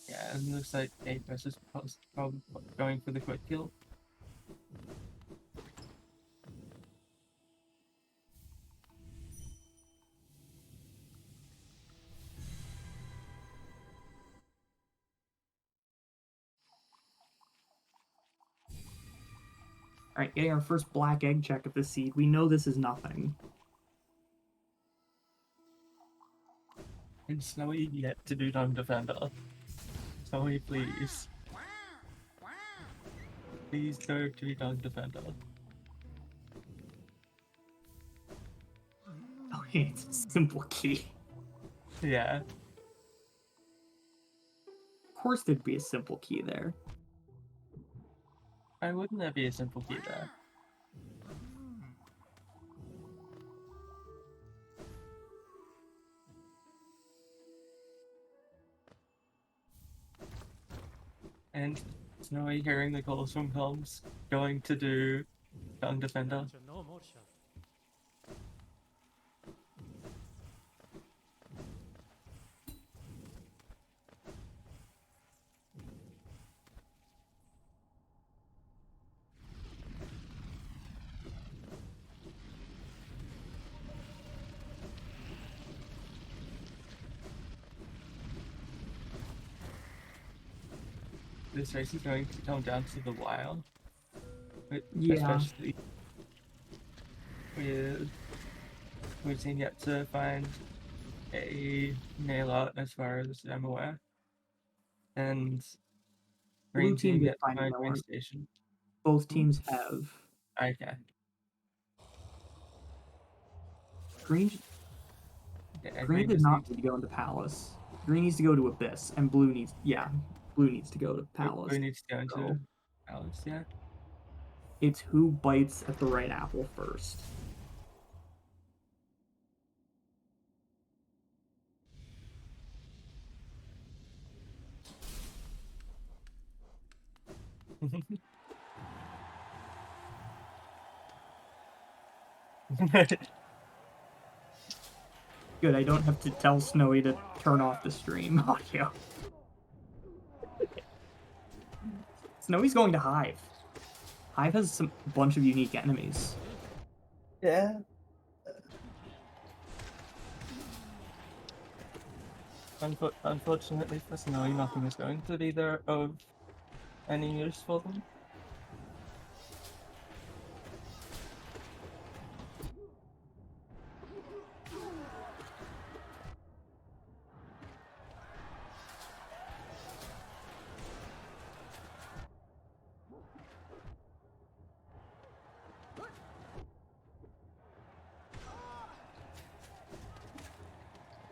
Yeah, it looks like aPress is probably going for the quick kill.
Alright, getting our first black egg check of the seed. We know this is nothing.
And Snowy yet to do Dung Defender. Snowy, please. Please go to Dung Defender.
Okay, it's a simple key.
Yeah.
Of course there'd be a simple key there.
Why wouldn't there be a simple key there? And Snowy hearing the calls from comms, going to do Dung Defender. This race is going to come down to the wire.
Yeah.
Especially with we've seen yet to find a nail out as far as I'm aware. And
Blue
green
team
team
did
yet to
find
find
nail
green
art.
station.
Both teams have.
Okay.
Green
Yeah,
Green did
just
not
needs-
need to go into Palace. Green needs to go to Abyss, and Blue needs Blue needs to go to Palace.
Blue needs to go into
So
Alice, yeah.
it's who bites at the right apple first. Good, I don't have to tell Snowy to turn off the stream audio. Snowy's going to Hive. Hive has a bunch of unique enemies.
Yeah. Unfortunately for Snowy, nothing is going to be there of any use for them.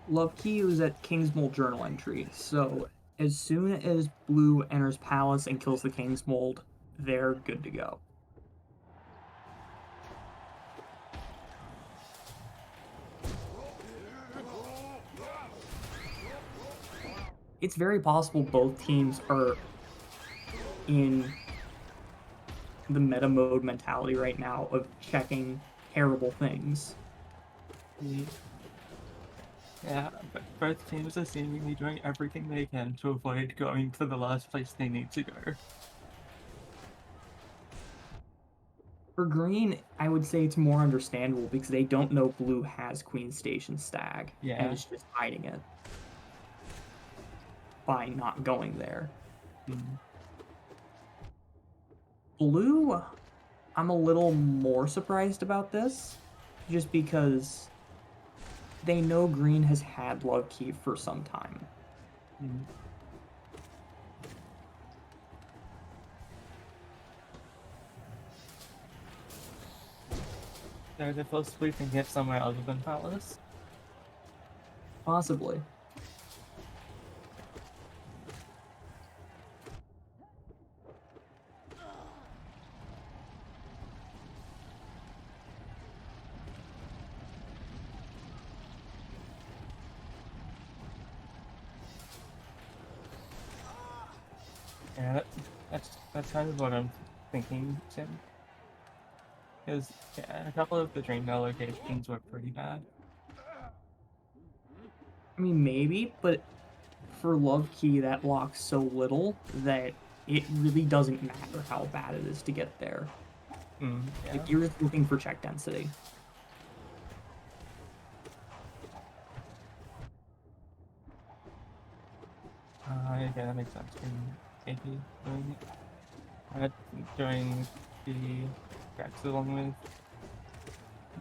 Love Key was at King's Mold journal entry, so as soon as Blue enters Palace and kills the King's Mold, they're good to go. It's very possible both teams are in the meta mode mentality right now of checking terrible things.
Yeah, but both teams are seemingly doing everything they can to avoid going to the last place they need to go.
For Green, I would say it's more understandable because they don't know Blue has Queen Station Stag
Yeah.
and is just hiding it by not going there. Blue, I'm a little more surprised about this, just because they know Green has had Love Key for some time.
So they're possibly thinking it somewhere other than Palace.
Possibly.
Yeah, that's kind of what I'm thinking, Tim. Because yeah, a couple of the dream locations were pretty bad.
I mean, maybe, but for Love Key, that locks so little that it really doesn't matter how bad it is to get there.
Yeah.
Like, you're just looking for check density.
Yeah, that makes sense. Maybe doing the tracks along with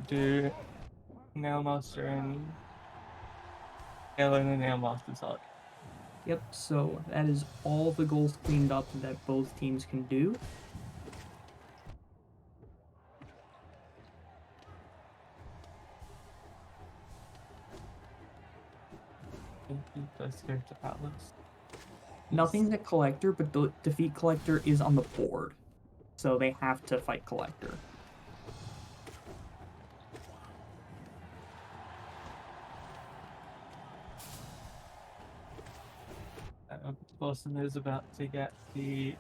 do Nail Master and Alien and Nail Master's Hut.
Yep, so that is all the goals cleaned up that both teams can do.
Let's go to Atlas.
Nothing's at Collector, but the defeat Collector is on the board. So they have to fight Collector.
Boston is about to get the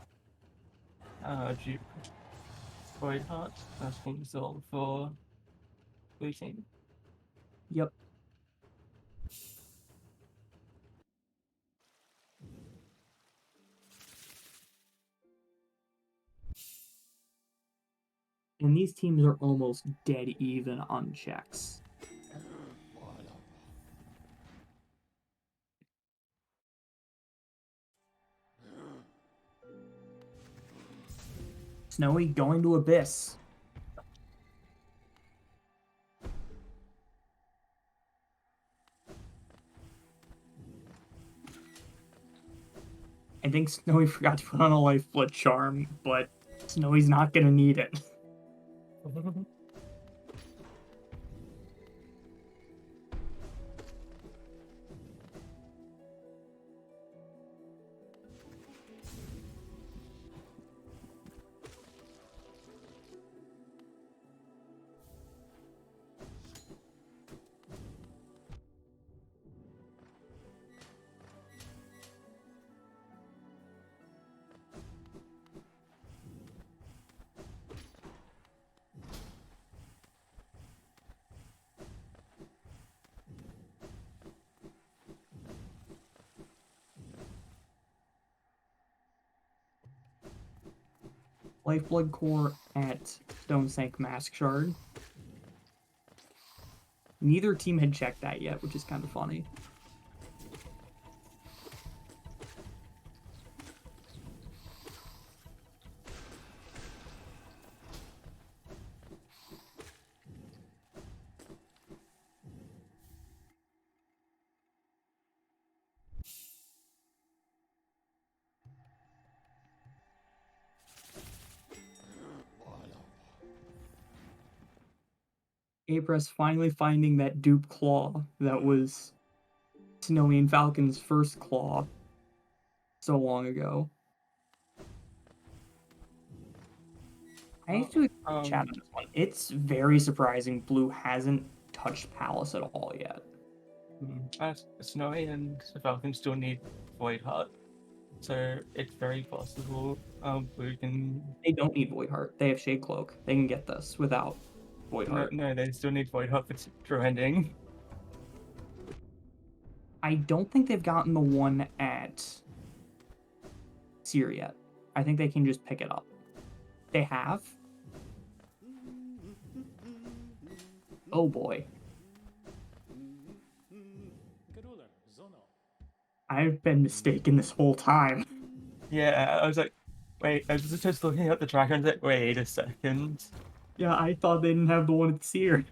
Duke Void Heart that's being sold for Blue Team.
Yep. And these teams are almost dead even on checks. Snowy going to Abyss. I think Snowy forgot to put on a Lifeblood Charm, but Snowy's not going to need it. Lifeblood Core at Stonesank Mask Shard. Neither team had checked that yet, which is kind of funny. aPress finally finding that dupe claw that was Snowy and Falcon's first claw so long ago. I have to chat on this one. It's very surprising Blue hasn't touched Palace at all yet.
Snowy and Falcon still need Void Heart, so it's very possible Blue can.
They don't need Void Heart. They have Shade Cloak. They can get this without Void Heart.
No, they still need Void Heart for True Ending.
I don't think they've gotten the one at Seer yet. I think they can just pick it up. They have? Oh boy. I've been mistaken this whole time.
Yeah, I was like, wait, I was just looking at the tracker and like, wait a second.
Yeah, I thought they didn't have the one at Seer.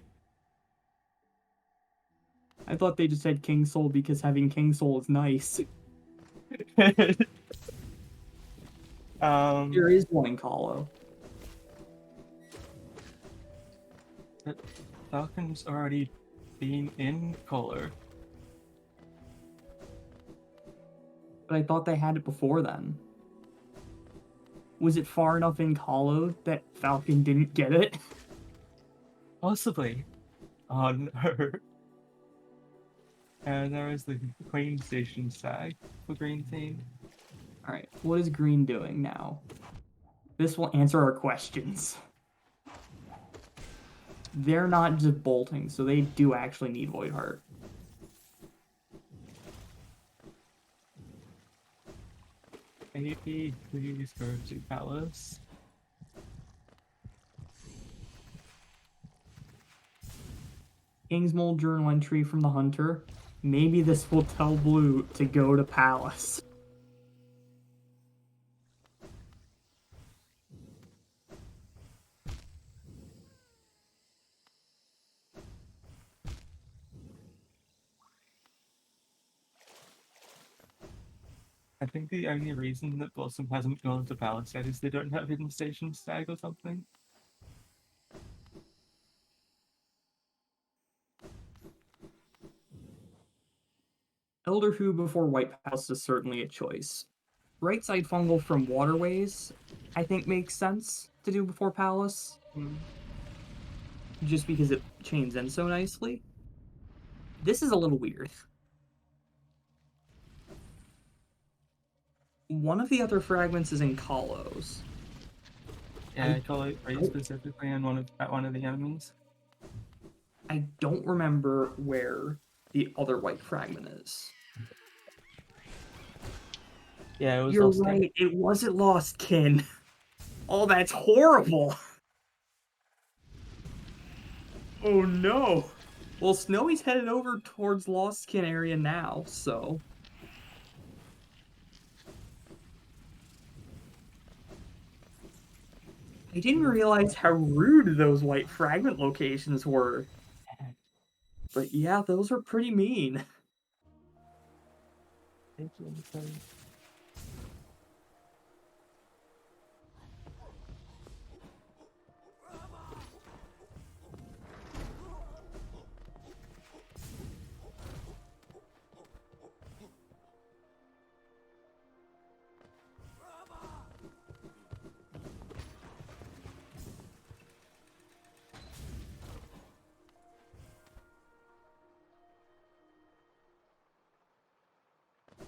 I thought they just had King Soul because having King Soul is nice. There is one in Kahlo.
Falcon's already been in color.
But I thought they had it before then. Was it far enough in Kahlo that Falcon didn't get it?
Possibly. Oh no. And there is the Queen Station tag for Green Team.
Alright, what is Green doing now? This will answer our questions. They're not just bolting, so they do actually need Void Heart.
Maybe please go to Palace.
Kingsmold journal entry from the Hunter. Maybe this will tell Blue to go to Palace.
I think the only reason that Blossom hasn't gone to Palace yet is they don't have Hidden Station tag or something.
Elder Who before White Palace is certainly a choice. Right side fungal from Waterways, I think makes sense to do before Palace. Just because it chains in so nicely. This is a little weird. One of the other fragments is in Kahlo's.
Yeah, I call it right specifically on one of the enemies.
I don't remember where the other white fragment is.
Yeah, it was
You're
Lost
right, it wasn't Lost Kin. Oh, that's horrible. Oh no. Well, Snowy's headed over towards Lost Kin area now, so... I didn't realize how rude those white fragment locations were. But yeah, those are pretty mean.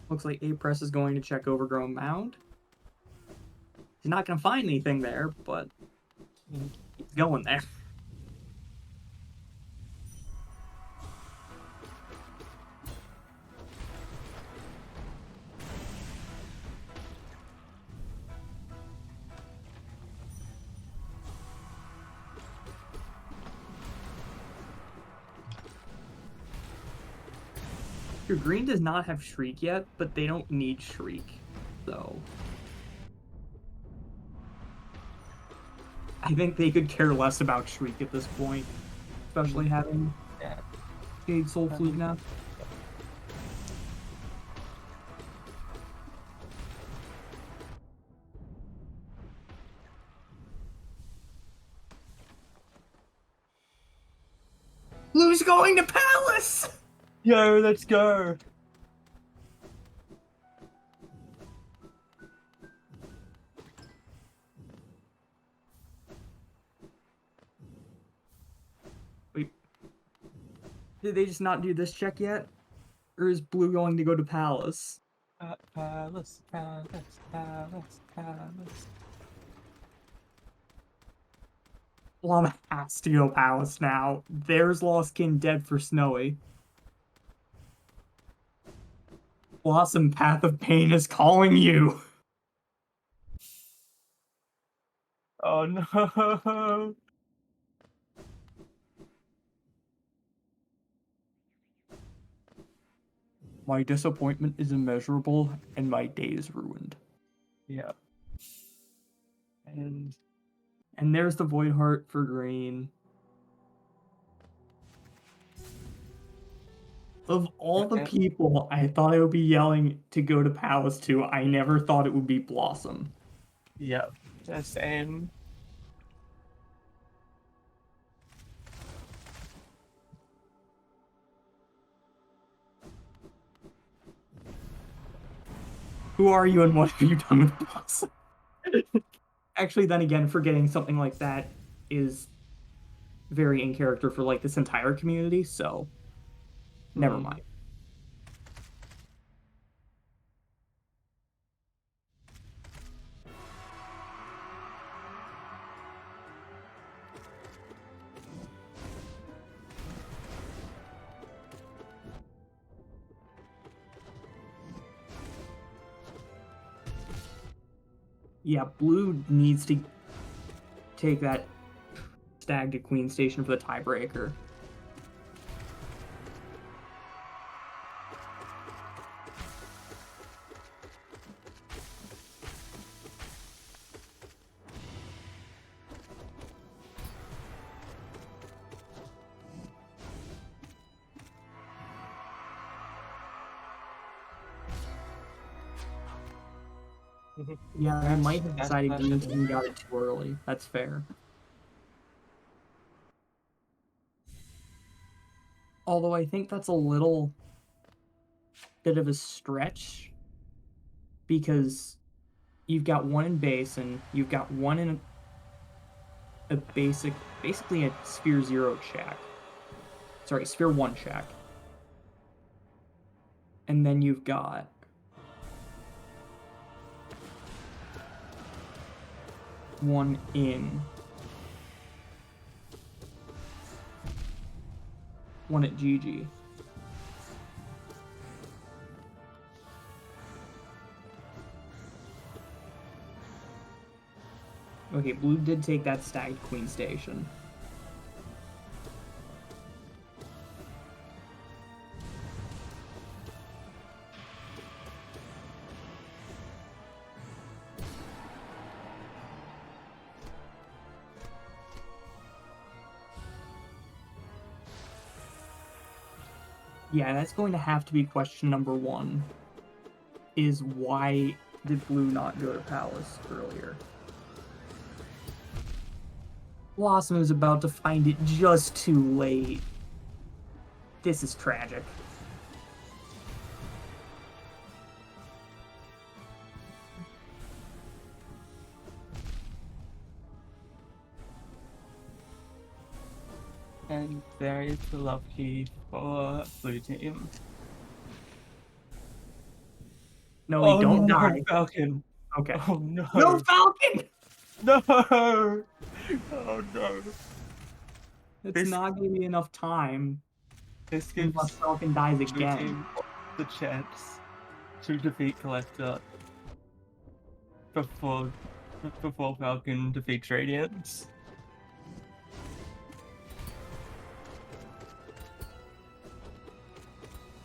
Looks like aPress is going to check Overgrown Mound. He's not going to find anything there, but he's going there. Your green does not have Shriek yet, but they don't need Shriek, so... I think they could care less about Shriek at this point, especially having Jade Soul Flute now. Blue's going to Palace!
Yo, let's go.
Wait. Did they just not do this check yet? Or is Blue going to go to Palace?
Palace, palace, palace, palace.
Llama has to go Palace now. There's Lost Kin dead for Snowy. Blossom Path of Pain is calling you.
Oh no.
My disappointment is immeasurable, and my day is ruined.
Yeah. And
there's the Void Heart for green. Of all the people I thought I would be yelling to go to Palace to, I never thought it would be Blossom.
yeah, the same.
Who are you and what have you done with Blossom? Actually, then again, forgetting something like that is very in character for like this entire community, so never mind. Yeah, Blue needs to take that stag to Queen Station for the tiebreaker. Yeah, I might have decided Green Team got it too early. That's fair. Although I think that's a little bit of a stretch because you've got one in base and you've got one in a basically a Sphere 0 check. Sorry, Sphere 1 check. And then you've got one in one at GG. Okay, Blue did take that stag Queen Station. Yeah, that's going to have to be question number one, is why did Blue not go to Palace earlier? Blossom is about to find it just too late. This is tragic.
And there is the love key for Blue Team.
No, you don't
no,
die.
Falcon.
Okay.
Oh no.
No, Falcon!
No! Oh no.
It's not going to be enough time
This gives
unless Falcon dies
Blue
again.
Team the chance to defeat Collector before Falcon defeats Radiance.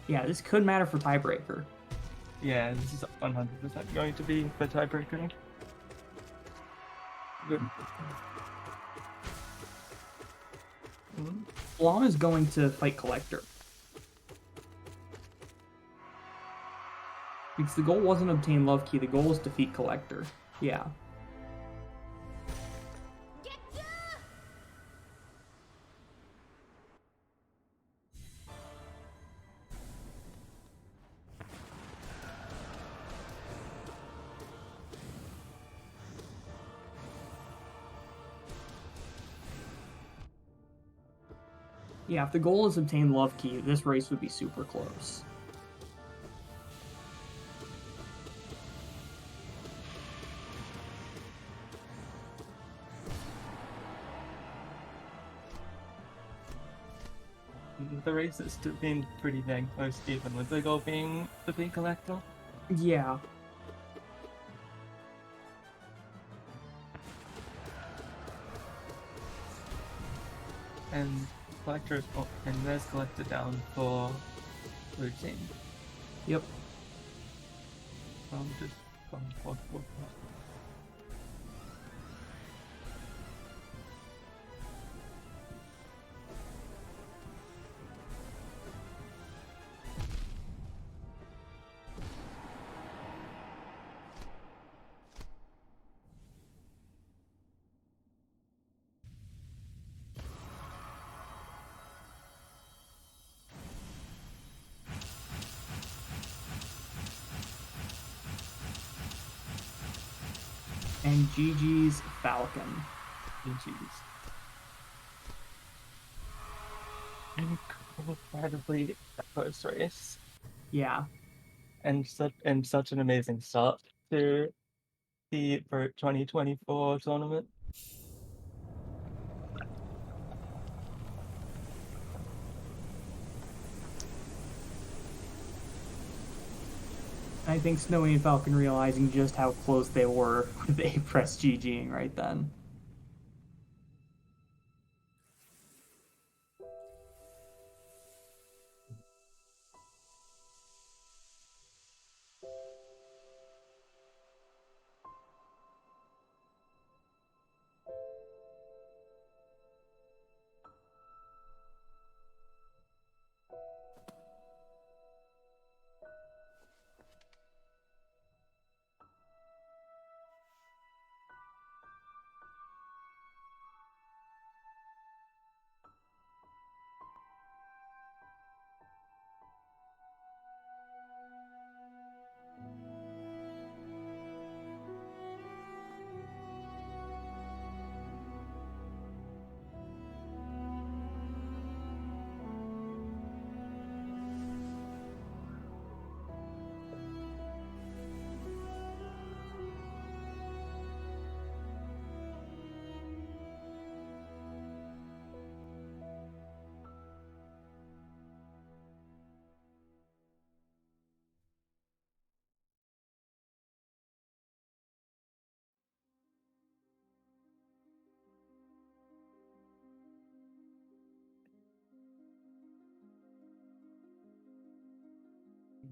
Yeah, this could matter for tiebreaker.
Yeah, this is 100% going to be the tiebreaker. Good.
Blom is going to fight Collector. Because the goal wasn't obtain Love Key, the goal was defeat Collector. Yeah. Yeah, if the goal is obtain Love Key, this race would be super close.
The race has still been pretty dang close, even with the goal being the big collector.
Yeah.
And collector and there's collector down for blue team.
Yep.
I'm just going for.
And GG's Falcon.
GG's. Incredibly close race.
Yeah.
And such an amazing start to the 2024 tournament.
I think Snowy and Falcon realizing just how close they were with aPress GGing right then.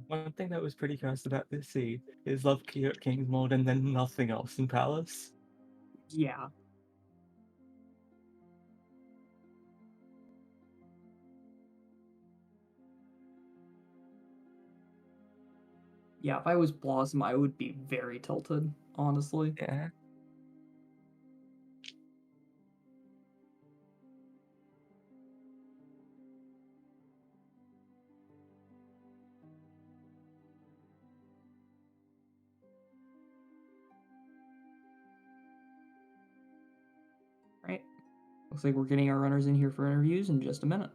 One thing that was pretty cursed about this seed is Love Key at King's Mold and then nothing else in Palace.
Yeah. Yeah, if I was Blossom, I would be very tilted, honestly.
Yeah.
Right. Looks like we're getting our runners in here for interviews in just a minute.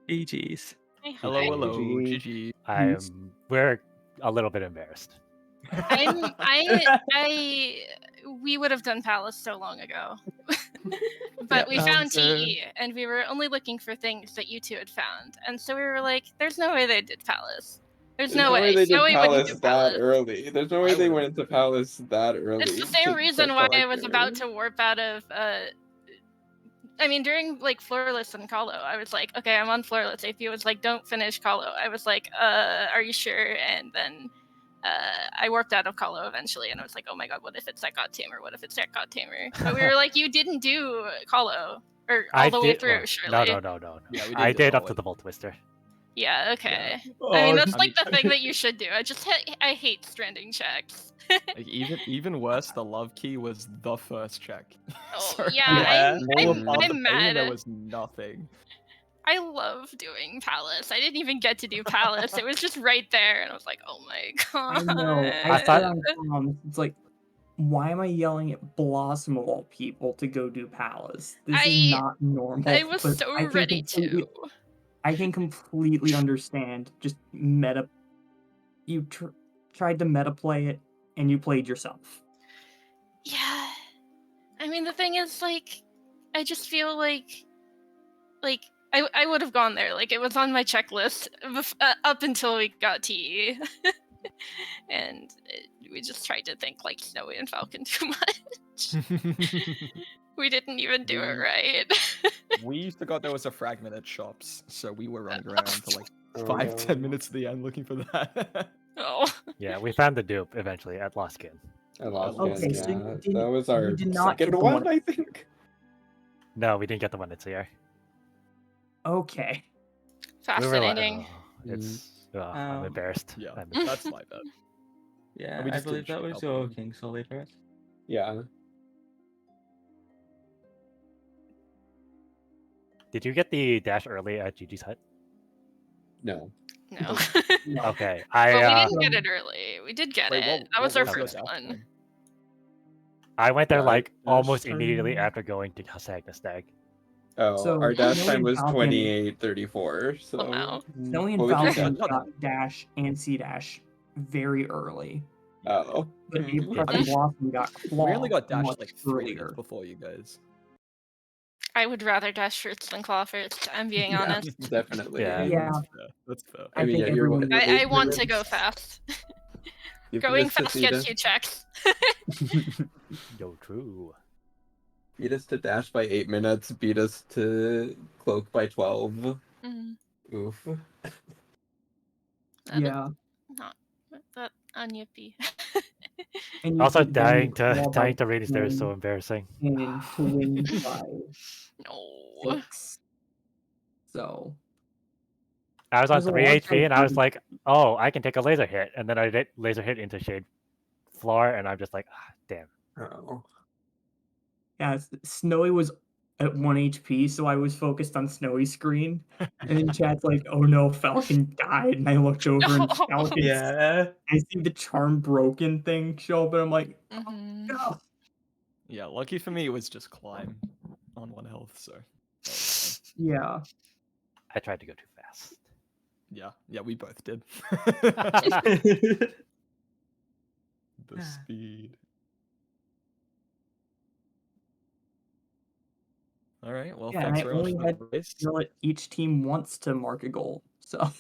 GG's.
Hello, hello,
GG.
GG.
We're a little bit embarrassed.
We would have done Palace so long ago. But we found TE, and we were only looking for things that you two had found. And so we were like, there's no way they did Palace. There's no way
they did
Snowy wouldn't
Palace
do
that
Palace.
early. There's no way they went into Palace that early.
It's the same reason why I was about to warp out of I mean, during like Floorless and Colo, I was like, okay, I'm on Floorless. AP was like, don't finish Colo. I was like, are you sure? And then I warped out of Colo eventually, and I was like, oh my god, what if it's that God Tamer? What if it's that God Tamer? But we were like, you didn't do Colo or all the way through, surely.
No. Yeah, I did up to the Volt Twister.
Yeah, okay.
Yeah.
I mean, that's like the thing that you should do. I hate stranding checks.
Like even worse, the Love Key was the first check.
Oh, yeah, I'm mad.
There was nothing.
I love doing Palace. I didn't even get to do Palace. It was just right there, and I was like, oh my god.
I know. I thought it's like why am I yelling at Blossom of all people to go do Palace? This is
I
not normal.
I was
but
so
I can
ready
completely-
to.
I can completely understand. Just meta. You tried to meta play it, and you played yourself.
Yeah. I mean, the thing is, like, I just feel like I would have gone there. Like, it was on my checklist up until we got TE. And we just tried to think like Snowy and Falcon too much. We didn't even do it right.
We forgot there was a fragment at shops, so we were running around for like
Oh,
5-10
no.
minutes at the end looking for that.
Oh.
Yeah, we found the dupe eventually at Lost Skin.
I lost
Okay,
it.
so
Yeah,
you didn't-
that was
you
our
did not
second
get the
one,
one-
I think.
No, we didn't get the one that's here.
Okay.
We were like,
Fascinating.
oh, I'm embarrassed.
Yeah,
I'm
that's my bad.
Yeah,
We
I
just
believe
didn't
that
shoot
was
up
your
one.
King Soul Apex.
Yeah.
Did you get the dash early at Gigi's hut?
No.
No.
No.
Okay,
Well, we
I
didn't get it early. We did get
Wait,
it. That was our
was your
first one.
I went there
Yeah,
like
dash
almost
time.
immediately after going to Sagna Stag.
Oh,
So,
our dash
Snowy
time
and
was
Falcon-
28:34. So
Wow.
Snowy and
what would you
Falcon
say?
got dash and C dash very early.
Oh.
But
Hmm.
aPress and Blossom got claw
We only got dashed
much
like 3
earlier.
minutes before you guys.
I would rather dash fruits than claw first. I'm being
Yeah.
honest.
Definitely.
Yeah.
Yeah.
That's fair.
I
mean,
think
yeah, you're
everyone.
what,
I
8
want to
minutes?
go fast.
You
Going
beat us to
fast gets
Theta.
you checks.
Yo, true.
Beat us to dash by 8 minutes. Beat us to cloak by 12.
Mm,
Oof.
that
Yeah.
is not that unyippy.
And you
Also,
beat them
dying
claw by
to Radiance there is so
10
embarrassing.
and to win by
No.
6. So
I was on
There's a
3
lot of
HP and I was
times-
like, oh, I can take a laser hit. And then I did laser hit into Shade Floor and I'm just like, ah, damn.
Oh.
yeah, Snowy was at 1 HP, so I was focused on Snowy's screen. And then chat's like, oh no, Falcon died. And I looked over and Falcon's
Yeah.
I see the charm broken thing show up, and I'm like,
Mhm.
no.
Yeah, lucky for me it was just climb on 1 health, so that was fine.
Yeah.
I tried to go too fast.
Yeah, we both did. The speed. All right, well,
Yeah, and
thanks
I
very much
only
for
had
the race.
You know what? Each team wants to mark a goal. So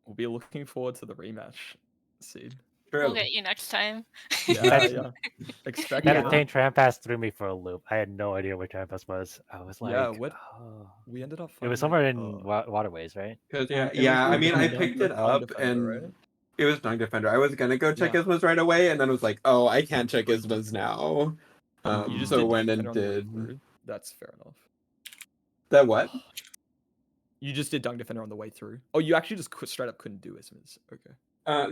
We'll be looking forward to the rematch, Seed.
We'll
True.
get you next time.
Yeah. Expect
That
Yeah.
insane Trampass threw me for a loop. I had no idea where Trampass was. I was like,
Yeah, what-
oh.
We ended up.
It was somewhere in Waterways, right?
Cause
Yeah,
yeah,
it
yeah.
was
I mean, I
Dung
picked it
Dung
up
Defender,
and
right?
it was Dung Defender. I was gonna go check
Yeah.
Ismas right away, and then was like, oh, I can't check Ismas now.
You just
So
did
went
Defender
and
on the way
did
through. That's fair enough.
that. What?
You just did Dung Defender on the way through. Oh, you actually just straight up couldn't do Ismas. Okay.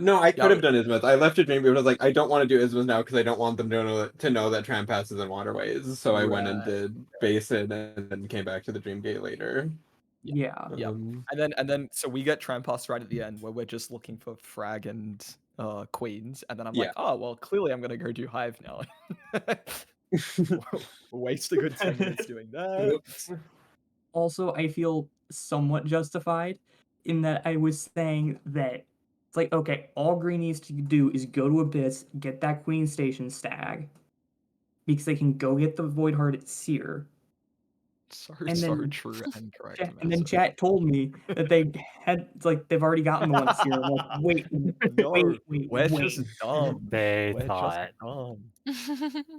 No, I
Yeah,
could have done Ismas. I left a dream, but I was like, I don't want to do Ismas now because I don't want them to know that Tram passes in Waterways. So I went and
Right.
did Basin and then came back to the Dream Gate later.
yeah.
Yeah. And then so we get Trampass right at the end where we're just looking for Frag and Queens, and then I'm like,
Yeah.
oh well, clearly I'm gonna go do Hive now. Waste a good 10 minutes doing that.
Oops.
Also, I feel somewhat justified in that I was saying that it's like, okay, all Green needs to do is go to Abyss, get that Queen Station stag, because they can go get the Void Heart at Seer.
So
And then-
true and correct.
And then
Massive.
chat told me that they had, it's like, they've already gotten the one at Seer. I'm like, wait,
No,
wait,
we're
wait.
just dumb.
They
We're
thought.
just dumb.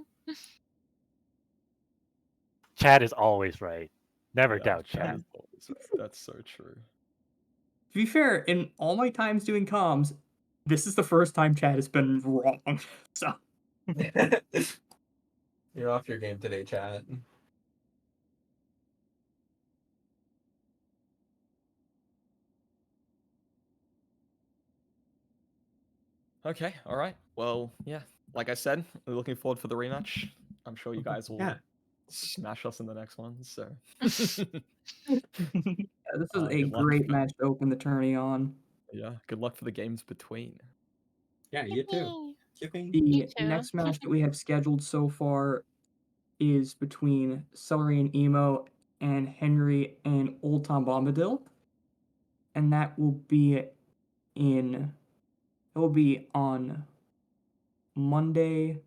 Chad is always right. Never
Yeah,
doubt
Chad
Chad.
is always right. That's so true.
To be fair, in all my times doing comms, this is the first time chat has been wrong. So
You're off your game today, chat.
Okay, all right. Well, yeah. Like I said, we're looking forward for the rematch. I'm sure you guys will
Yeah.
smash us in the next one. So
yeah, this was a
good luck
great
for-
match to open the tourney on.
yeah, good luck for the games between.
Yeah, you too. Giving.
The
Me too.
next match that we have scheduled so far is between Celery and Emo and Henry and Old Tom Bombadil. And that will be on Monday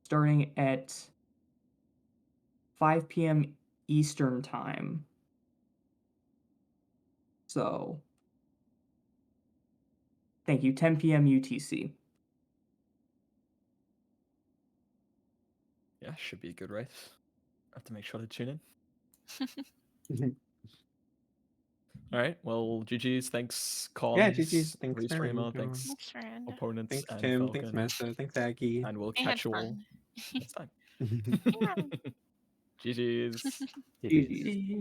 starting at 5 p.m. Eastern time. So thank you, 10 p.m. UTC.
Yeah, should be a good race. I have to make sure to tune in. All right. Well, GG's. Thanks, Cons.
Yeah, GG's. Thanks,
Restreamer.
Aaron.
Thanks,
Thanks, friend.
opponents,
Thanks,
and
Tim.
Falcon.
Thanks, Mesa. Thanks, Aggie.
And we'll
I had
catch you all
fun.
next time.
Yeah.
GG's.
GG.
GG.